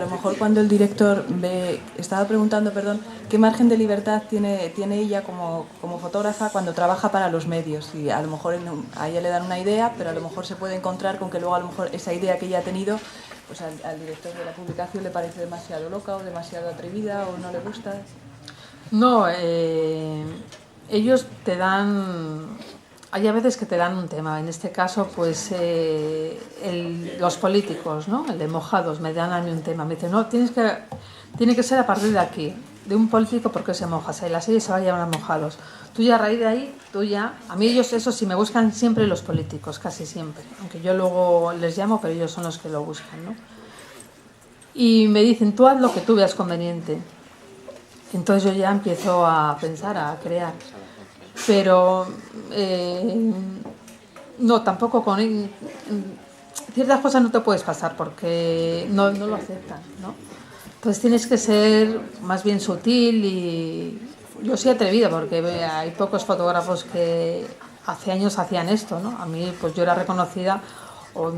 mejor cuando el director ve, estaba preguntando, perdón, ¿qué margen de libertad tiene ella como fotógrafa cuando trabaja para los medios? Y a lo mejor a ella le dan una idea, pero a lo mejor se puede encontrar con que luego a lo mejor esa idea que ella ha tenido, pues al director de la publicación le parece demasiado loca o demasiado atrevida o no le gusta. No, ellos te dan... Hay a veces que te dan un tema, en este caso pues los políticos, ¿no? El de Mojados, me dan a mí un tema, me dicen, no, tiene que ser a partir de aquí, de un político, porque se moja, o la serie se va a llamar Mojados. Tú ya a raíz de ahí, a mí ellos eso sí me buscan siempre los políticos, casi siempre, aunque yo luego les llamo, pero ellos son los que lo buscan, ¿no? Y me dicen, tú haz lo que tú veas conveniente. Entonces yo ya empiezo a pensar, a crear. Pero no, tampoco con ciertas cosas no te puedes pasar porque no lo aceptan, ¿no? Entonces tienes que ser más bien sutil, y yo soy atrevida porque hay pocos fotógrafos que hace años hacían esto, ¿no? A mí pues yo era reconocida o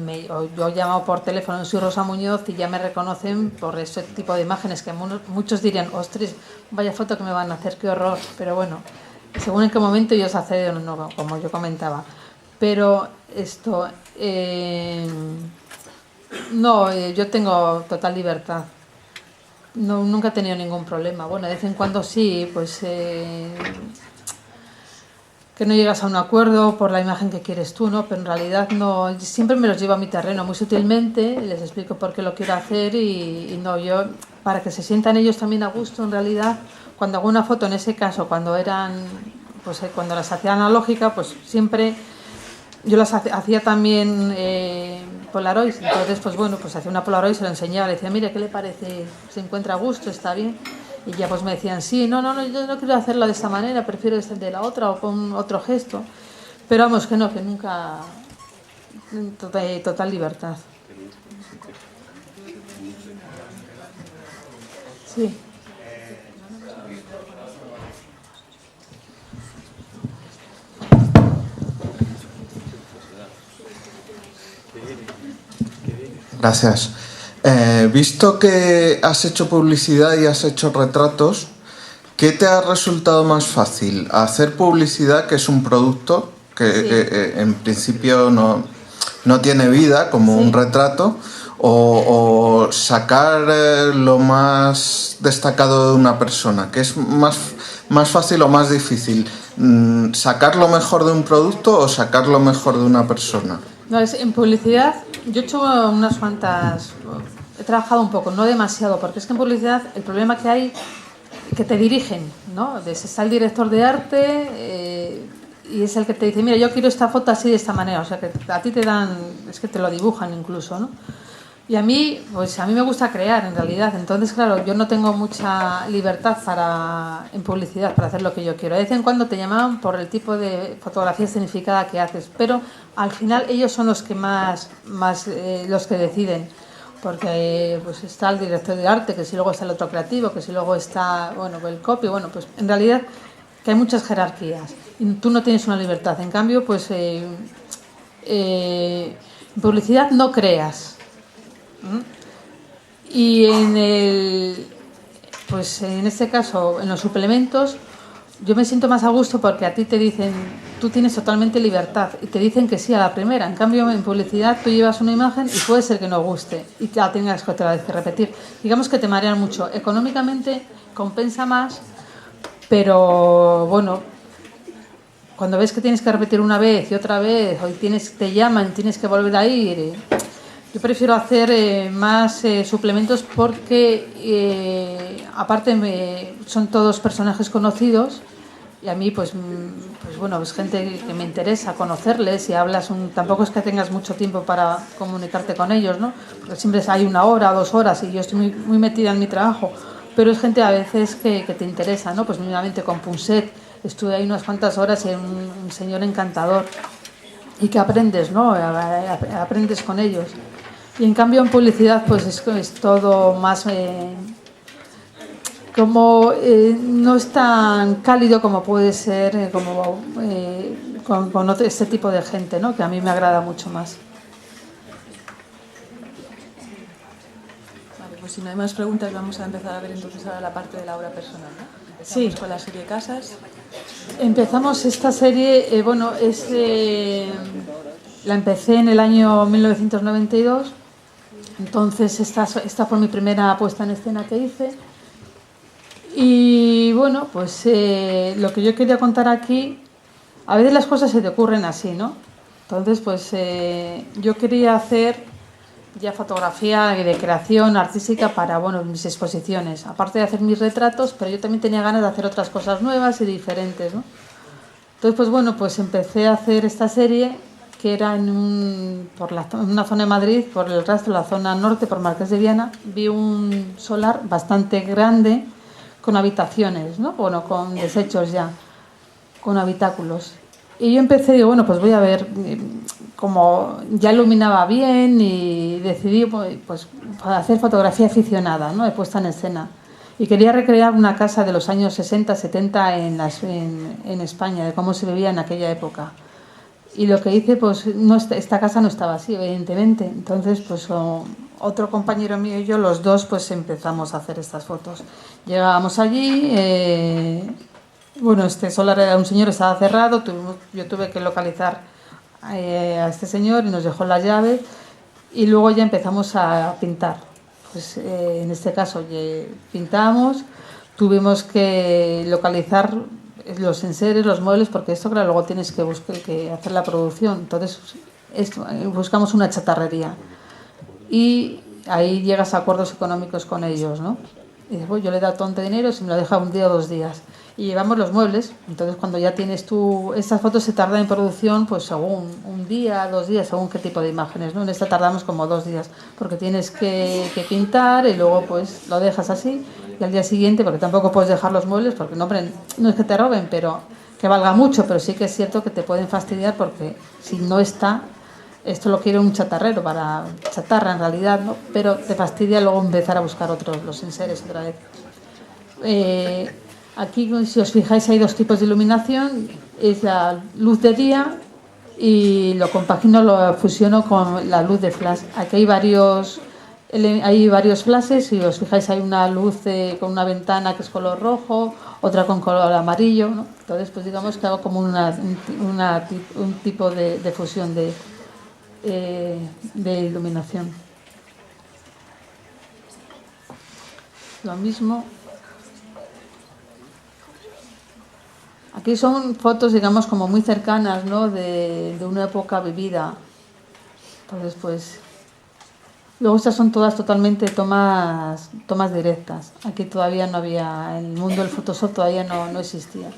yo he llamado por teléfono, soy Rosa Muñoz, y ya me reconocen por ese tipo de imágenes que muchos dirían, ostras, vaya foto que me van a hacer, qué horror, pero bueno, según en qué momento ellos acceden, no, como yo comentaba. Pero esto, yo tengo total libertad. No, nunca he tenido ningún problema. Bueno, de vez en cuando sí, pues que no llegas a un acuerdo por la imagen que quieres tú, ¿no? Pero en realidad no, siempre me los llevo a mi terreno muy sutilmente, les explico por qué lo quiero hacer y no, yo, para que se sientan ellos también a gusto, en realidad, cuando hago una foto, en ese caso, cuando cuando las hacía analógica, pues siempre yo las hacía también Polaroid, entonces pues bueno, pues hacía una Polaroid, se lo enseñaba, le decía, mire, ¿qué le parece? ¿Se encuentra a gusto? ¿Está bien? Y ya pues me decían, sí, no, yo no quiero hacerla de esta manera, prefiero de la otra o con otro gesto. Pero vamos, que no, que nunca, total libertad. Sí. Gracias. Visto que has hecho publicidad y has hecho retratos, ¿qué te ha resultado más fácil? ¿Hacer publicidad, que es un producto que en principio no no tiene vida, como un retrato, o sacar lo más destacado de una persona, que es más fácil o más difícil, sacar lo mejor de un producto o sacar lo mejor de una persona. No, en publicidad yo he hecho unas cuantas, he trabajado un poco, no demasiado, porque es que en publicidad el problema que hay que te dirigen, ¿no? Está el director de arte y es el que te dice, mira, yo quiero esta foto así de esta manera, o sea, que a ti te dan, es que te lo dibujan incluso, ¿no? Y a mí, pues a mí me gusta crear en realidad, entonces claro, yo no tengo mucha libertad en publicidad para hacer lo que yo quiero. De vez en cuando te llamaban por el tipo de fotografía escenificada que haces, pero al final ellos son los que más los que deciden, porque pues está el director de arte, que si luego está el otro creativo, que si luego está, bueno, el copy, bueno, pues en realidad que hay muchas jerarquías y tú no tienes una libertad. En cambio, pues en publicidad no creas. Y pues en este caso, en los suplementos, yo me siento más a gusto porque a ti te dicen, tú tienes totalmente libertad y te dicen que sí a la primera. En cambio, en publicidad tú llevas una imagen y puede ser que no guste y te la tengas que otra vez que repetir. Digamos que te marean mucho. Económicamente compensa más, pero bueno, cuando ves que tienes que repetir una vez y otra vez, o te llaman, tienes que volver a ir. Yo prefiero hacer más suplementos porque aparte son todos personajes conocidos y a mí pues bueno, es gente que me interesa conocerles y hablas tampoco es que tengas mucho tiempo para comunicarte con ellos, ¿no? Porque siempre hay 1 hora, 2 horas y yo estoy muy metida en mi trabajo, pero es gente a veces que te interesa, ¿no? Pues mínimamente con Punset estuve ahí unas cuantas horas y era un señor encantador y que aprendes, ¿no? Aprendes con ellos. Y en cambio en publicidad pues es todo más no es tan cálido como puede ser con este tipo de gente, ¿no? Que a mí me agrada mucho más. Vale, pues si no hay más preguntas vamos a empezar a ver entonces ahora la parte de la obra personal, ¿no? Sí. Empezamos con la serie Casas. Empezamos esta serie, la empecé en el año 1992. Entonces esta fue mi primera puesta en escena que hice y bueno, pues lo que yo quería contar aquí, a veces las cosas se te ocurren así, ¿no? Entonces pues yo quería hacer ya fotografía de creación artística para, bueno, mis exposiciones, aparte de hacer mis retratos, pero yo también tenía ganas de hacer otras cosas nuevas y diferentes, ¿no? Entonces pues bueno, pues empecé a hacer esta serie que era en una zona de Madrid, por el rastro, la zona norte, por Marqués de Viana, vi un solar bastante grande con habitaciones, ¿no? Bueno, con desechos ya, con habitáculos. Y yo empecé, digo, bueno, pues voy a ver, como ya iluminaba bien y decidí pues hacer fotografía aficionada, ¿no? De puesta en escena. Y quería recrear una casa de los años 60, 70 en España, de cómo se vivía en aquella época. Y lo que hice, pues esta casa no estaba así, evidentemente. Entonces, pues otro compañero mío y yo, los dos, pues empezamos a hacer estas fotos. Llegábamos allí, bueno, este solar era un señor, estaba cerrado, yo tuve que localizar a este señor y nos dejó la llave y luego ya empezamos a pintar. Pues en este caso pintamos, tuvimos que localizar los enseres, los muebles, porque esto, claro, luego tienes que hacer la producción. Entonces buscamos una chatarrería y ahí llegas a acuerdos económicos con ellos, ¿no? Y dices, pues yo le he dado tanto dinero, si me lo deja 1 día o 2 días. Y llevamos los muebles, entonces cuando ya tienes estas fotos se tardan en producción, pues según 1 día, 2 días, según qué tipo de imágenes, ¿no? En esta tardamos como 2 días, porque tienes que pintar y luego pues lo dejas así, y al día siguiente, porque tampoco puedes dejar los muebles, porque no es que te roben, pero que valga mucho, pero sí que es cierto que te pueden fastidiar, porque si no está, esto lo quiere un chatarrero, para chatarra en realidad, ¿no? Pero te fastidia luego empezar a buscar los enseres otra vez. Aquí, si os fijáis, hay 2 tipos de iluminación, es la luz de día y lo compagino, lo fusiono con la luz de flash. Aquí hay varios flashes, si os fijáis hay una luz con una ventana que es color rojo, otra con color amarillo, ¿no? Entonces pues digamos que hago como un tipo de fusión de iluminación. Lo mismo. Aquí son fotos, digamos, como muy cercanas, ¿no? de una época vivida. Entonces, pues... Luego estas son todas totalmente tomas directas. Aquí todavía no había... En el mundo del Photoshop todavía no existía.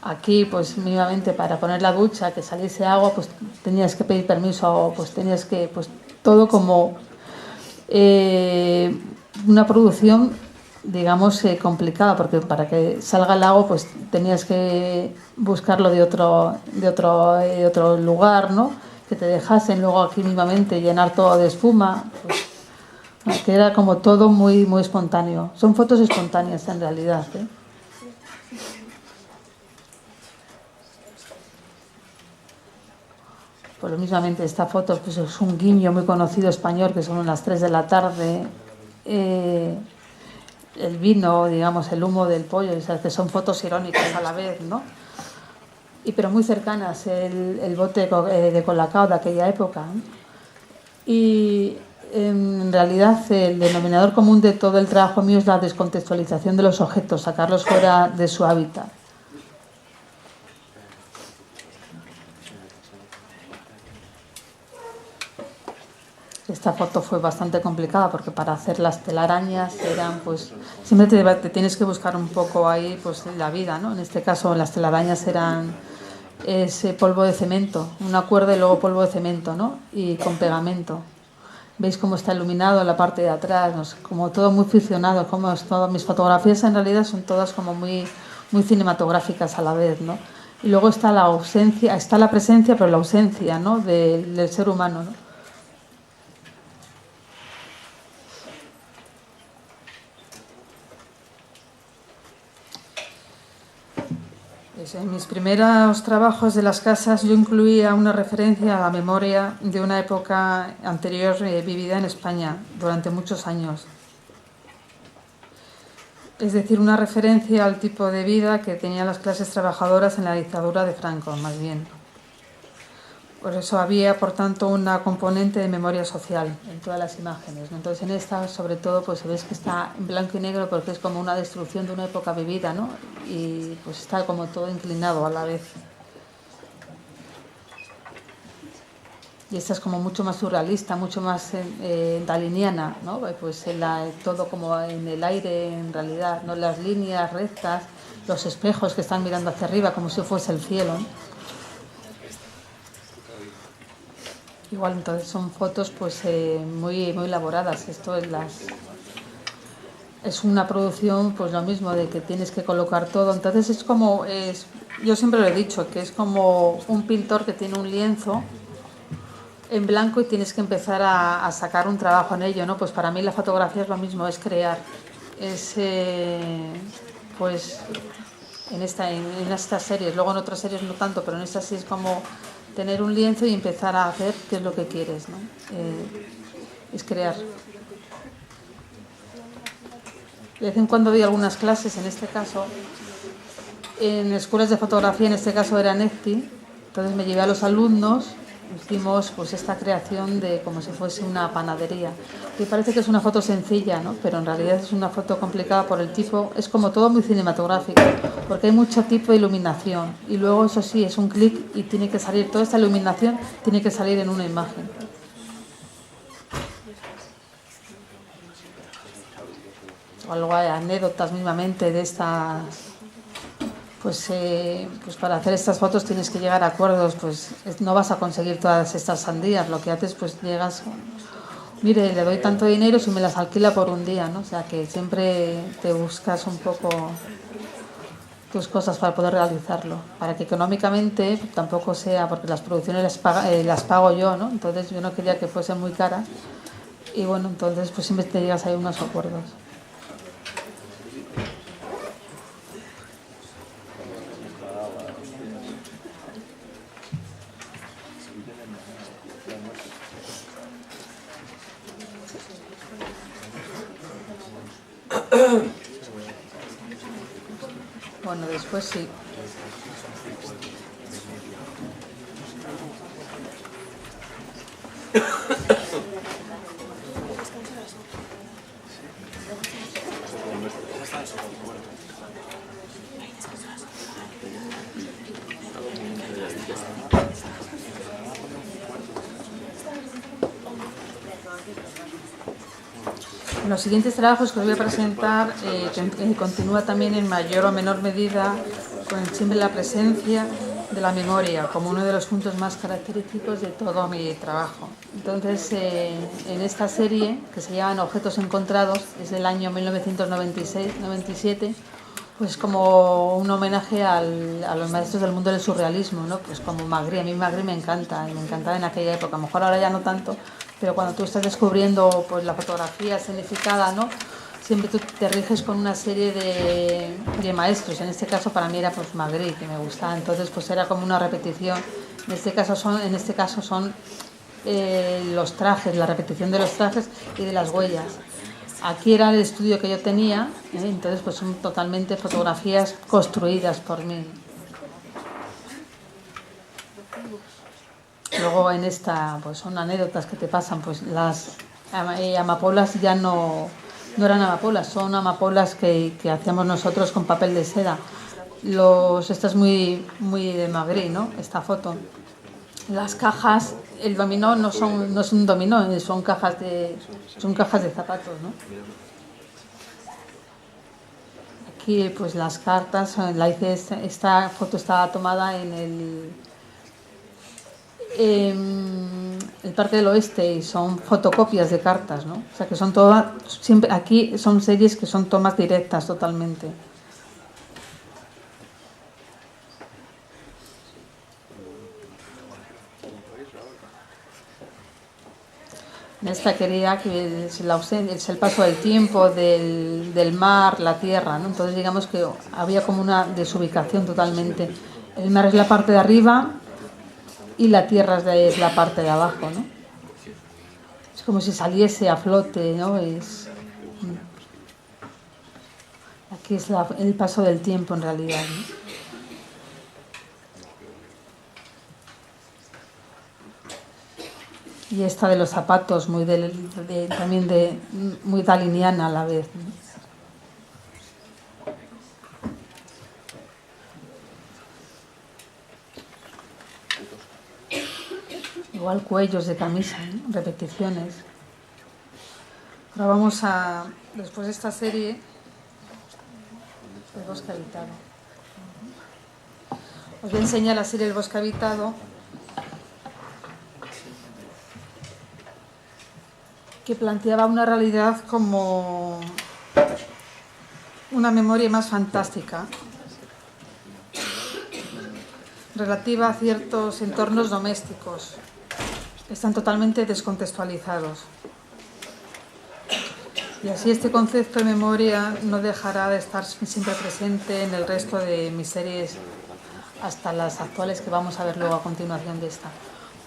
Aquí, pues, mínimamente para poner la ducha, que saliese agua, pues tenías que pedir permiso, pues tenías que... Pues todo como una producción, digamos, complicada, porque para que salga el agua, pues tenías que buscarlo de otro lugar, ¿no? Que te dejasen luego aquí mínimamente llenar todo de espuma, pues, que era como todo muy espontáneo. Son fotos espontáneas en realidad, ¿eh? Pues mismamente esta foto pues es un guiño muy conocido español, que son las 3 de la tarde, el vino, digamos, el humo del pollo, o sea, que son fotos irónicas a la vez, ¿no? Pero muy cercanas, el bote de Colacao de aquella época, ¿no? Y en realidad el denominador común de todo el trabajo mío es la descontextualización de los objetos, sacarlos fuera de su hábitat. Esta foto fue bastante complicada porque para hacer las telarañas eran, pues, siempre te tienes que buscar un poco ahí, pues, la vida, ¿no? En este caso las telarañas eran ese polvo de cemento, una cuerda y luego polvo de cemento, ¿no? Y con pegamento. Veis cómo está iluminado la parte de atrás, ¿no? Como todo muy ficcionado, como es todo. Mis fotografías en realidad son todas como muy cinematográficas a la vez, ¿no? Y luego está la ausencia, está la presencia, pero la ausencia, ¿no? del ser humano, ¿no? En mis primeros trabajos de las casas yo incluía una referencia a la memoria de una época anterior vivida en España durante muchos años. Es decir, una referencia al tipo de vida que tenían las clases trabajadoras en la dictadura de Franco, más bien. Por eso había, por tanto, una componente de memoria social en todas las imágenes, ¿no? Entonces, en esta, sobre todo, pues ves que está en blanco y negro porque es como una destrucción de una época vivida, ¿no? Y pues está como todo inclinado a la vez. Y esta es como mucho más surrealista, mucho más daliniana, ¿no? Pues todo como en el aire, en realidad, ¿no? Las líneas rectas, los espejos que están mirando hacia arriba como si fuese el cielo, ¿no? Igual, entonces son fotos pues muy elaboradas. Esto es una producción, pues lo mismo, de que tienes que colocar todo. Entonces es como, yo siempre lo he dicho, que es como un pintor que tiene un lienzo en blanco y tienes que empezar a sacar un trabajo en ello, ¿no? Pues para mí la fotografía es lo mismo, es crear. Es, pues, en estas series, luego en otras series no tanto, pero en estas sí es como tener un lienzo y empezar a hacer qué es lo que quieres, ¿no? Es crear. De vez en cuando doy algunas clases, en este caso, en escuelas de fotografía, en este caso era ECTI, entonces me llevé a los alumnos, hicimos pues esta creación de como si fuese una panadería. Y parece que es una foto sencilla, ¿no? Pero en realidad es una foto complicada por el tipo, es como todo muy cinematográfico, porque hay mucho tipo de iluminación. Y luego, eso sí, es un clic y tiene que salir, toda esta iluminación tiene que salir en una imagen. O algo hay anécdotas mismamente de estas... Pues para hacer estas fotos tienes que llegar a acuerdos, pues no vas a conseguir todas estas sandías, lo que haces pues llegas, mire, le doy tanto dinero si me las alquila por un día, ¿no? O sea que siempre te buscas un poco tus cosas para poder realizarlo, para que económicamente tampoco sea, porque las producciones las pago yo, ¿no? Entonces yo no quería que fuesen muy caras y bueno, entonces pues siempre te llegas a unos acuerdos. Bueno, después sí. Los siguientes trabajos que os voy a presentar continúa también en mayor o menor medida con siempre la presencia de la memoria como uno de los puntos más característicos de todo mi trabajo. Entonces, en esta serie, que se llama Objetos Encontrados, es del año 1996-97, pues como un homenaje a los maestros del mundo del surrealismo, ¿no? Pues como Magritte. A mí Magritte me encanta, y me encantaba en aquella época. A lo mejor ahora ya no tanto, pero cuando tú estás descubriendo pues la fotografía escenificada, ¿no? Siempre tú te riges con una serie de maestros. En este caso para mí era pues Magritte, que me gustaba. Entonces pues era como una repetición. En este caso son los trajes, la repetición de los trajes y de las huellas. Aquí era el estudio que yo tenía, entonces pues son totalmente fotografías construidas por mí. Luego en esta pues son anécdotas que te pasan, pues las amapolas ya no eran amapolas, son amapolas que hacíamos nosotros con papel de seda. Esta es muy de Magritte, ¿no? Esta foto. Las cajas, el dominó no es un dominó, son cajas de zapatos, ¿no? Aquí pues las cartas, esta foto estaba tomada en el Parque del Oeste y son fotocopias de cartas, ¿no? O sea que son todas, siempre aquí son series que son tomas directas totalmente. En esta quería que es el paso del tiempo, del mar, la tierra, ¿no? Entonces digamos que había como una desubicación totalmente. El mar es la parte de arriba y la tierra es la parte de abajo, ¿no? Es como si saliese a flote, ¿no? Aquí es el paso del tiempo en realidad, ¿no? Y esta de los zapatos, también muy daliniana a la vez, ¿no? Igual cuellos de camisa, ¿no? Repeticiones. Ahora vamos después de esta serie, el bosque habitado. Os voy a enseñar la serie El bosque habitado, que planteaba una realidad como una memoria más fantástica, relativa a ciertos entornos domésticos. Están totalmente descontextualizados. Y así este concepto de memoria no dejará de estar siempre presente en el resto de mis series, hasta las actuales que vamos a ver luego a continuación de esta.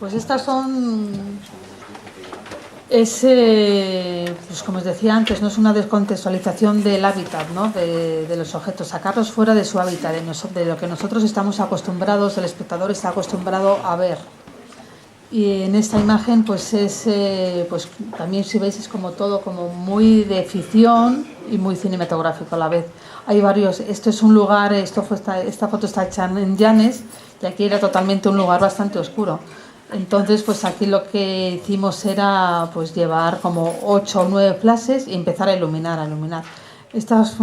Pues estas son... pues como os decía antes, no es una descontextualización del hábitat, ¿no? de los objetos, sacarlos fuera de su hábitat, de lo que nosotros estamos acostumbrados, el espectador está acostumbrado a ver. Y en esta imagen pues pues también, si veis, es como todo como muy de ficción y muy cinematográfico a la vez. Hay varios, esto es un lugar, esta foto está hecha en Llanes y aquí era totalmente un lugar bastante oscuro. Entonces, pues aquí lo que hicimos era pues llevar como 8 o 9 flashes y empezar a iluminar. Estas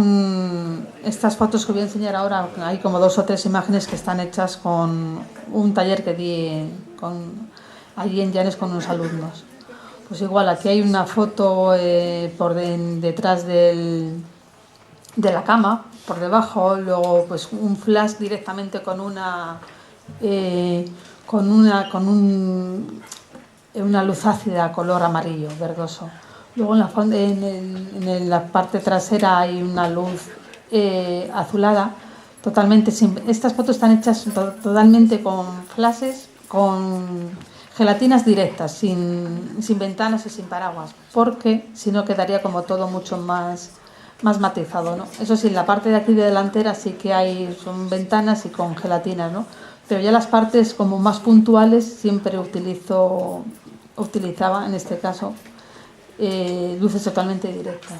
fotos que voy a enseñar ahora, hay como 2 o 3 imágenes que están hechas con un taller que di allí en Llanes con unos alumnos. Pues igual, aquí hay una foto detrás de la cama, por debajo, luego pues un flash directamente con una luz ácida color amarillo, verdoso. Luego en la parte trasera hay una luz azulada, totalmente estas fotos están hechas totalmente con flashes, con gelatinas directas, sin ventanas y sin paraguas, porque si no quedaría como todo mucho más matizado, ¿no? Eso sí, en la parte de aquí de delantera sí que son ventanas y con gelatinas, ¿no? Pero ya las partes como más puntuales siempre utilizo utilizaba en este caso luces totalmente directas.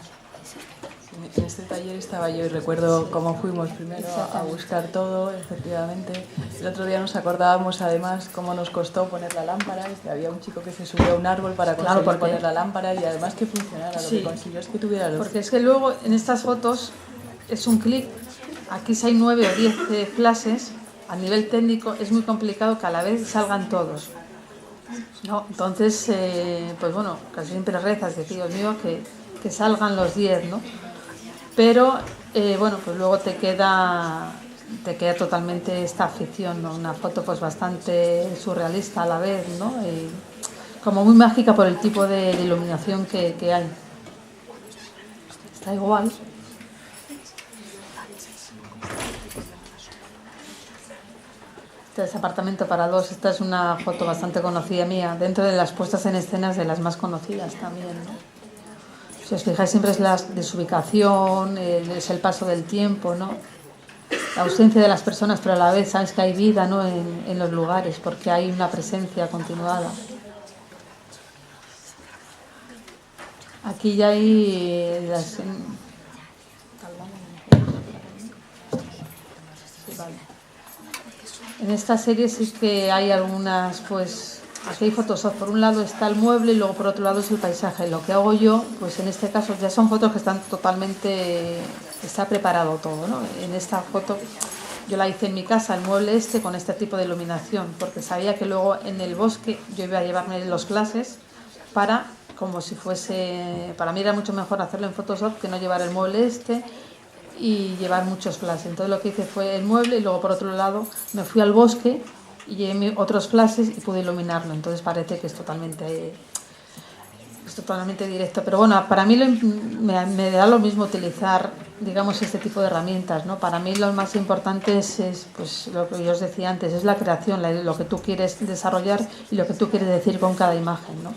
En este taller estaba yo y recuerdo cómo fuimos primero a buscar todo, efectivamente. El otro día nos acordábamos además cómo nos costó poner la lámpara, que había un chico que se subió a un árbol para conseguir poner la lámpara y además que funcionara, lo que consiguió es que tuviera luz. Porque es que luego en estas fotos es un clic, aquí si hay 9 o 10 flashes, a nivel técnico es muy complicado que a la vez salgan todos. ¿No? Entonces, pues bueno, casi siempre rezas de Dios mío que salgan los 10, ¿no? Pero bueno, pues luego te queda totalmente esta ficción, ¿no? Una foto pues bastante surrealista a la vez, ¿no? Y como muy mágica por el tipo de iluminación que hay. Está igual. Este es Apartamento para dos. Esta es una foto bastante conocida mía, dentro de las puestas en escenas de las más conocidas también, ¿no? Si os fijáis, siempre es la desubicación, es el paso del tiempo, ¿no? La ausencia de las personas, pero a la vez sabes que hay vida, ¿no? en los lugares, porque hay una presencia continuada. Aquí ya hay En esta serie sí que hay algunas, pues aquí hay Photoshop. Por un lado está el mueble y luego por otro lado es el paisaje. Lo que hago yo, pues en este caso ya son fotos que están totalmente, está preparado todo, ¿no? En esta foto yo la hice en mi casa, el mueble con este tipo de iluminación, porque sabía que luego en el bosque yo iba a llevarme los flashes para, como si fuese, para mí era mucho mejor hacerlo en Photoshop que no llevar el mueble y llevar muchos flashes. Entonces lo que hice fue el mueble y luego por otro lado me fui al bosque y llevé otros flashes y pude iluminarlo. Entonces parece que es totalmente directo. Pero bueno, para mí me da lo mismo utilizar, digamos, este tipo de herramientas, ¿no? Para mí lo más importante es pues lo que yo os decía antes, es la creación, lo que tú quieres desarrollar y lo que tú quieres decir con cada imagen, ¿no?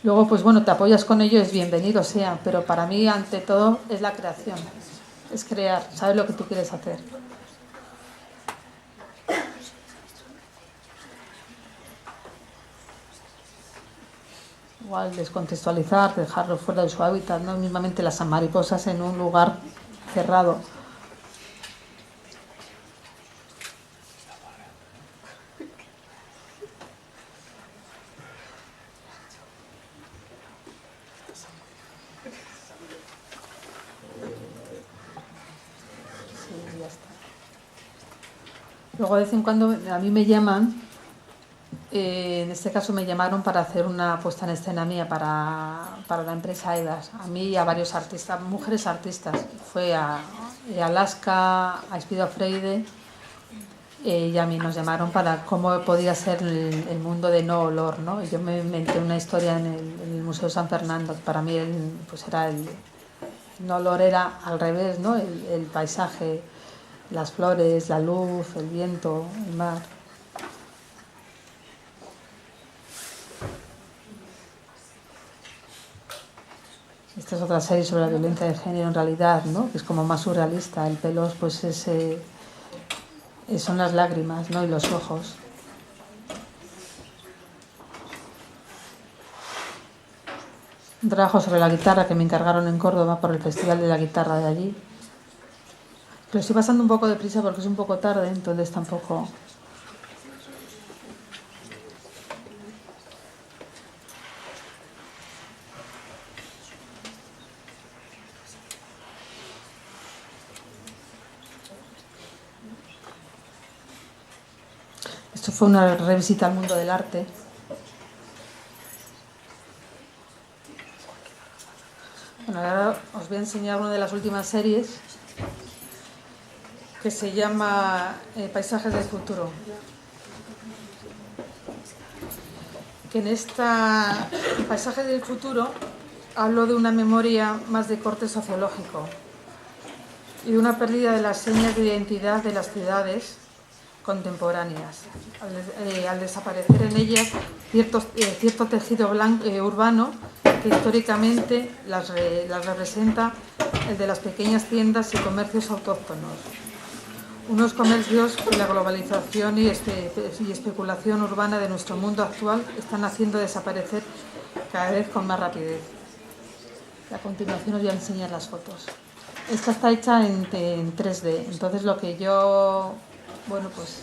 Luego, pues bueno, te apoyas con ello, es bienvenido sea, pero para mí ante todo es la creación, es crear, sabes lo que tú quieres hacer. Igual descontextualizar, dejarlo fuera de su hábitat, ¿no? Mismamente las mariposas en un lugar cerrado. Sí, ya está. Luego de vez en cuando a mí me llaman. En este caso me llamaron para hacer una puesta en escena mía para la empresa EDAS, a mí y a varios artistas, mujeres artistas. Fue a Alaska, a Espido Freire, y a mí nos llamaron para cómo podía ser el mundo de no olor, ¿no? Y yo me inventé una historia en el Museo San Fernando, que para mí pues era el no olor era al revés, ¿no? El paisaje, las flores, la luz, el viento, el mar. Esta es otra serie sobre la violencia de género en realidad, ¿no? Que es como más surrealista. El pelo pues son las lágrimas, ¿no? Y los ojos. Un trabajo sobre la guitarra que me encargaron en Córdoba por el Festival de la Guitarra de allí. Pero estoy pasando un poco deprisa porque es un poco tarde, entonces tampoco... Esto fue una revisita al mundo del arte. Bueno, ahora os voy a enseñar una de las últimas series que se llama Paisajes del futuro. Que en esta Paisajes del futuro hablo de una memoria más de corte sociológico y de una pérdida de las señas de identidad de las ciudades contemporáneas, al desaparecer en ellas cierto tejido urbano que históricamente las representa el de las pequeñas tiendas y comercios autóctonos. Unos comercios que la globalización y especulación urbana de nuestro mundo actual están haciendo desaparecer cada vez con más rapidez. A continuación os voy a enseñar las fotos. Esta está hecha en 3D, entonces lo que yo, bueno, pues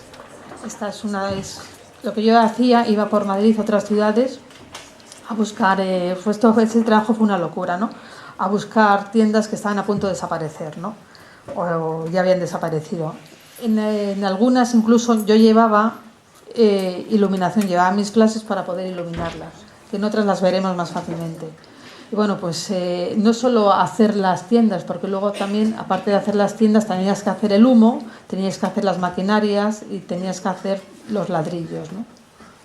esta es lo que yo hacía, iba por Madrid, otras ciudades, a buscar, ese trabajo fue una locura, ¿no? A buscar tiendas que estaban a punto de desaparecer, ¿no? O ya habían desaparecido. En algunas incluso yo llevaba iluminación, llevaba mis clases para poder iluminarlas, que en otras las veremos más fácilmente. Y bueno, pues no solo hacer las tiendas, porque luego también, aparte de hacer las tiendas, tenías que hacer el humo, tenías que hacer las maquinarias y tenías que hacer los ladrillos, ¿no?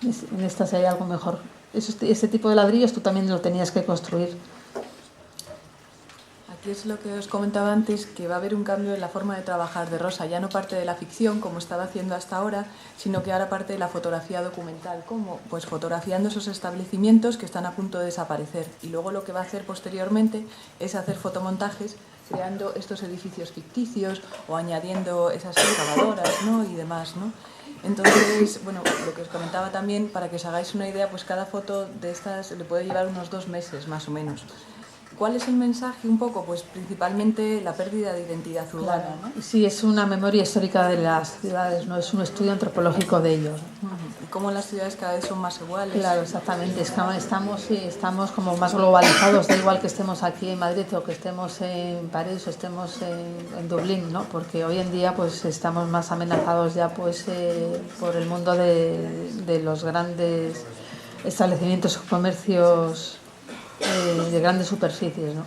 En estas hay algo mejor. Ese tipo de ladrillos tú también lo tenías que construir. Aquí es lo que os comentaba antes, que va a haber un cambio en la forma de trabajar de Rosa. Ya no parte de la ficción, como estaba haciendo hasta ahora, sino que ahora parte de la fotografía documental. ¿Cómo? Pues fotografiando esos establecimientos que están a punto de desaparecer. Y luego lo que va a hacer posteriormente es hacer fotomontajes creando estos edificios ficticios o añadiendo esas excavadoras, ¿no? Y demás, ¿no? Entonces, bueno, lo que os comentaba también, para que os hagáis una idea, pues cada foto de estas le puede llevar unos 2 meses, más o menos. ¿Cuál es el mensaje un poco? Pues principalmente la pérdida de identidad urbana, ¿no? Sí, es una memoria histórica de las ciudades, ¿no? Es un estudio antropológico de ellos. Y cómo las ciudades cada vez son más iguales. Claro, exactamente. Estamos como más globalizados, da igual que estemos aquí en Madrid o que estemos en París o estemos en Dublín, ¿no? Porque hoy en día pues estamos más amenazados ya pues por el mundo de los grandes establecimientos o comercios de grandes superficies, ¿no?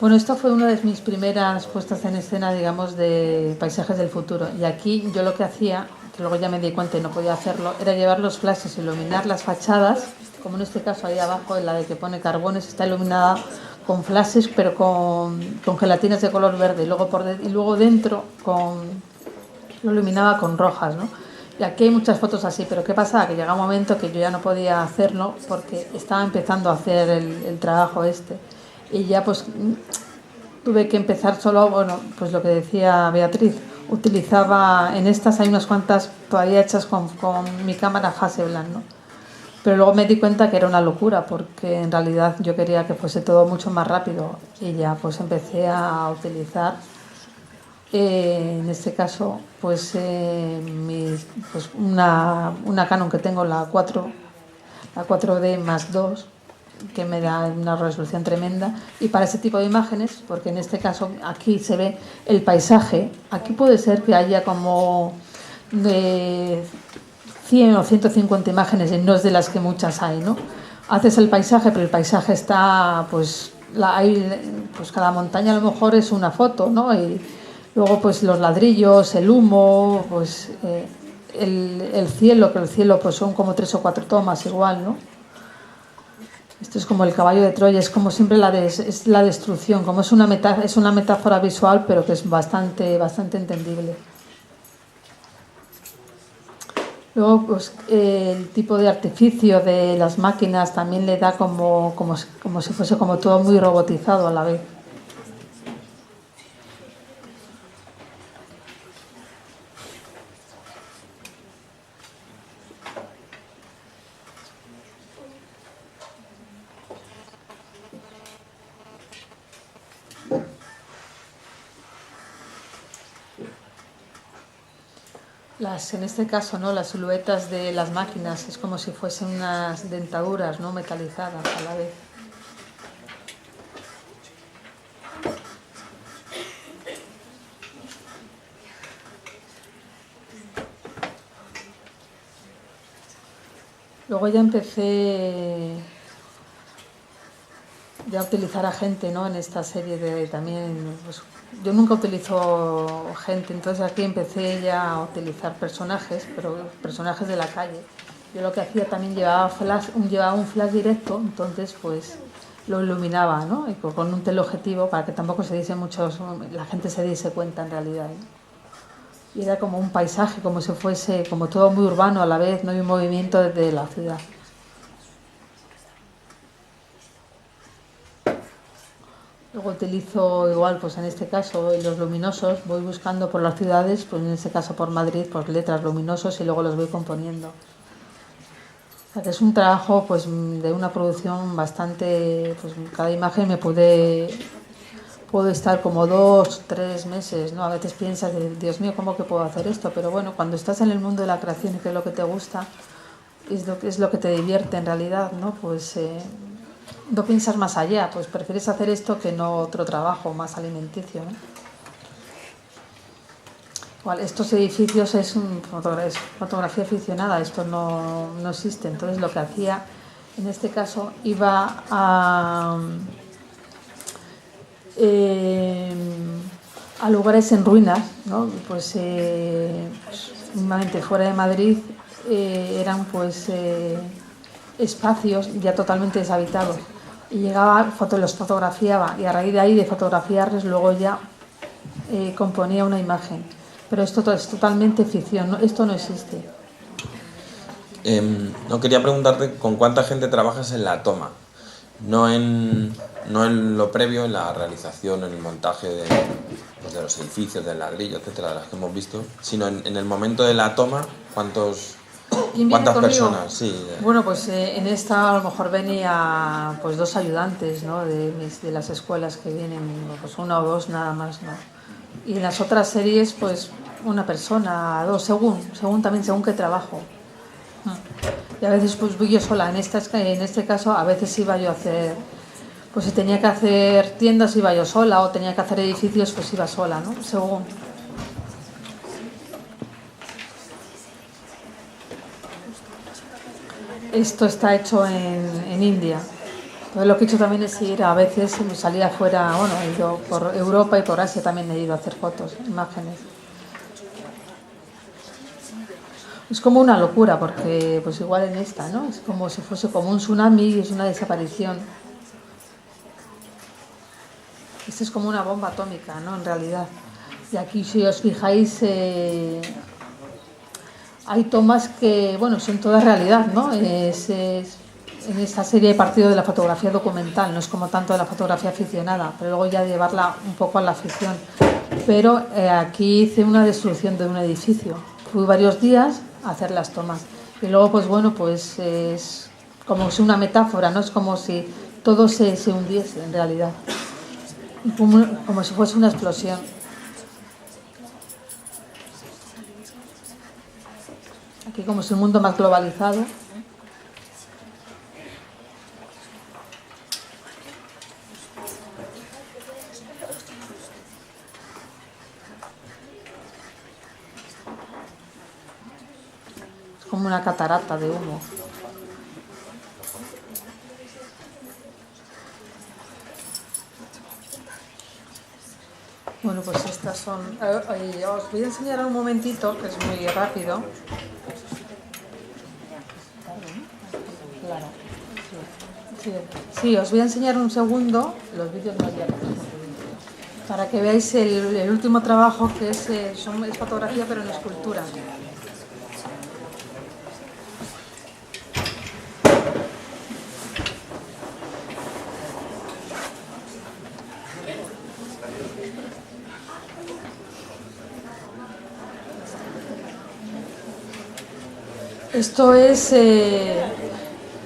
Bueno, esta fue una de mis primeras puestas en escena, digamos, de paisajes del futuro. Y aquí yo lo que hacía, que luego ya me di cuenta y no podía hacerlo, era llevar los flashes, iluminar las fachadas, como en este caso ahí abajo, en la de que pone carbones, está iluminada con flashes, pero con gelatinas de color verde. Y luego dentro lo iluminaba con rojas, ¿no? Y aquí hay muchas fotos así, pero ¿qué pasaba? Que llegaba un momento que yo ya no podía hacerlo porque estaba empezando a hacer el trabajo este. Y ya pues tuve que empezar solo, bueno, pues lo que decía Beatriz, utilizaba, en estas hay unas cuantas todavía hechas con mi cámara Hasselblad, ¿no? Pero luego me di cuenta que era una locura porque en realidad yo quería que fuese todo mucho más rápido y ya pues empecé a utilizar en este caso pues, pues una Canon que tengo, la 4D más 2, que me da una resolución tremenda, y para ese tipo de imágenes, porque en este caso aquí se ve el paisaje, aquí puede ser que haya como de 100 o 150 imágenes y no es de las que muchas hay, ¿no? Haces el paisaje, pero el paisaje está pues cada montaña a lo mejor es una foto, ¿no? Y luego pues los ladrillos, el humo, pues el cielo, que el cielo pues son como 3 o 4 tomas igual, ¿no? Esto es como el caballo de Troya, es como siempre es la destrucción, como es una metáfora visual, pero que es bastante entendible. Luego pues el tipo de artificio de las máquinas también le da como si fuese como todo muy robotizado a la vez. En este caso, ¿no? Las siluetas de las máquinas es como si fuesen unas dentaduras, ¿no? Metalizadas a la vez. Luego ya empecé a utilizar a gente, ¿no? En esta serie de también pues, yo nunca utilizo gente, entonces aquí empecé ya a utilizar personajes, pero personajes de la calle. Yo lo que hacía también llevaba un flash directo, entonces pues lo iluminaba, ¿no? Y con un teleobjetivo para que tampoco la gente se diese cuenta en realidad, ¿no? Y era como un paisaje, como si fuese como todo muy urbano a la vez, no hay un movimiento desde la ciudad. Luego utilizo igual, pues en este caso, los luminosos, voy buscando por las ciudades, pues en este caso por Madrid, pues letras luminosos y luego los voy componiendo. O sea que es un trabajo pues de una producción bastante, pues cada imagen puedo estar como 2, 3 meses, ¿no? A veces piensas, Dios mío, ¿cómo que puedo hacer esto? Pero bueno, cuando estás en el mundo de la creación y que es lo que te gusta, es lo que te divierte en realidad, ¿no? Pues no piensas más allá, pues prefieres hacer esto que no otro trabajo más alimenticio, ¿no? Igual, estos edificios es fotografía aficionada, esto no existe. Entonces lo que hacía, en este caso, iba a lugares en ruinas, ¿no? Pues normalmente fuera de Madrid eran pues espacios ya totalmente deshabitados y llegaba, los fotografiaba y a raíz de ahí de fotografiarles luego ya componía una imagen, pero esto es totalmente ficción, ¿no? Esto no existe. No, quería preguntarte con cuánta gente trabajas en la toma, no en lo previo, en la realización, en el montaje de los edificios, del ladrillo, etcétera, de las que hemos visto, sino en el momento de la toma, ¿cuántas personas? Sí. Bueno, pues en esta a lo mejor venía pues 2 ayudantes, ¿no? de las escuelas que vienen, pues 1 o 2 nada más, ¿no? Y en las otras series pues 1 persona, 2, según qué trabajo. Y a veces pues voy yo sola, en este caso a veces iba yo a hacer, pues si tenía que hacer tiendas iba yo sola o tenía que hacer edificios pues iba sola, ¿no? Según. Esto está hecho en India. Entonces lo que he hecho también es ir a veces, salir afuera, bueno, he ido por Europa y por Asia también he ido a hacer fotos, imágenes. Es como una locura porque pues igual en esta, ¿no? Es como si fuese como un tsunami y es una desaparición. Esto es como una bomba atómica, ¿no? En realidad. Y aquí si os fijáis hay tomas que, bueno, son todas realidad, ¿no? En esta serie he partido de la fotografía documental, no es como tanto de la fotografía aficionada, pero luego ya llevarla un poco a la ficción. Pero aquí hice una destrucción de un edificio. Fui varios días a hacer las tomas. Y luego, pues bueno, pues es como si una metáfora, ¿no? Es como si todo se hundiese en realidad. Como si fuese una explosión. Aquí como es un mundo más globalizado. Es como una catarata de humo. Bueno, pues estas son... os voy a enseñar un momentito, que es muy rápido. Claro. Sí, os voy a enseñar un segundo, los vídeos no llegan, para que veáis el último trabajo que es fotografía pero en escultura.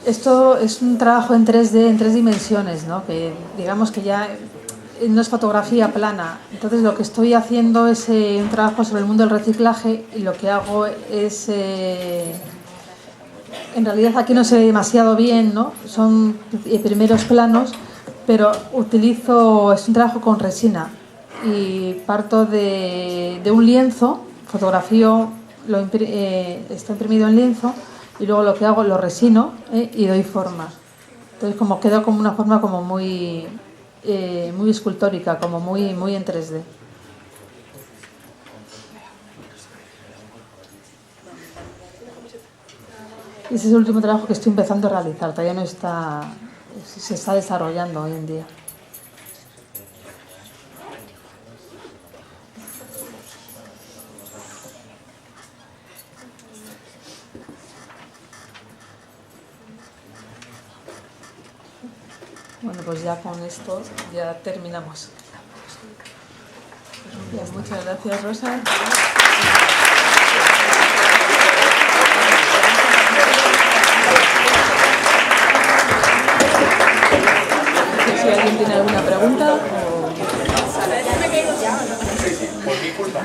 Esto es un trabajo en 3D, en 3 dimensiones, ¿no? Que digamos que ya no es fotografía plana. Entonces lo que estoy haciendo es un trabajo sobre el mundo del reciclaje y lo que hago es... en realidad aquí no se ve demasiado bien, ¿no? Son primeros planos, pero es un trabajo con resina y parto de un lienzo, fotografío, está imprimido en lienzo y luego lo que hago lo resino y doy forma. Entonces como queda como una forma como muy escultórica, como muy en 3D. Ese es el último trabajo que estoy empezando a realizar, todavía no se está desarrollando hoy en día. Bueno, pues ya con esto ya terminamos. Bien, muchas gracias, Rosa. No sé si alguien tiene alguna pregunta o... Por mi culpa.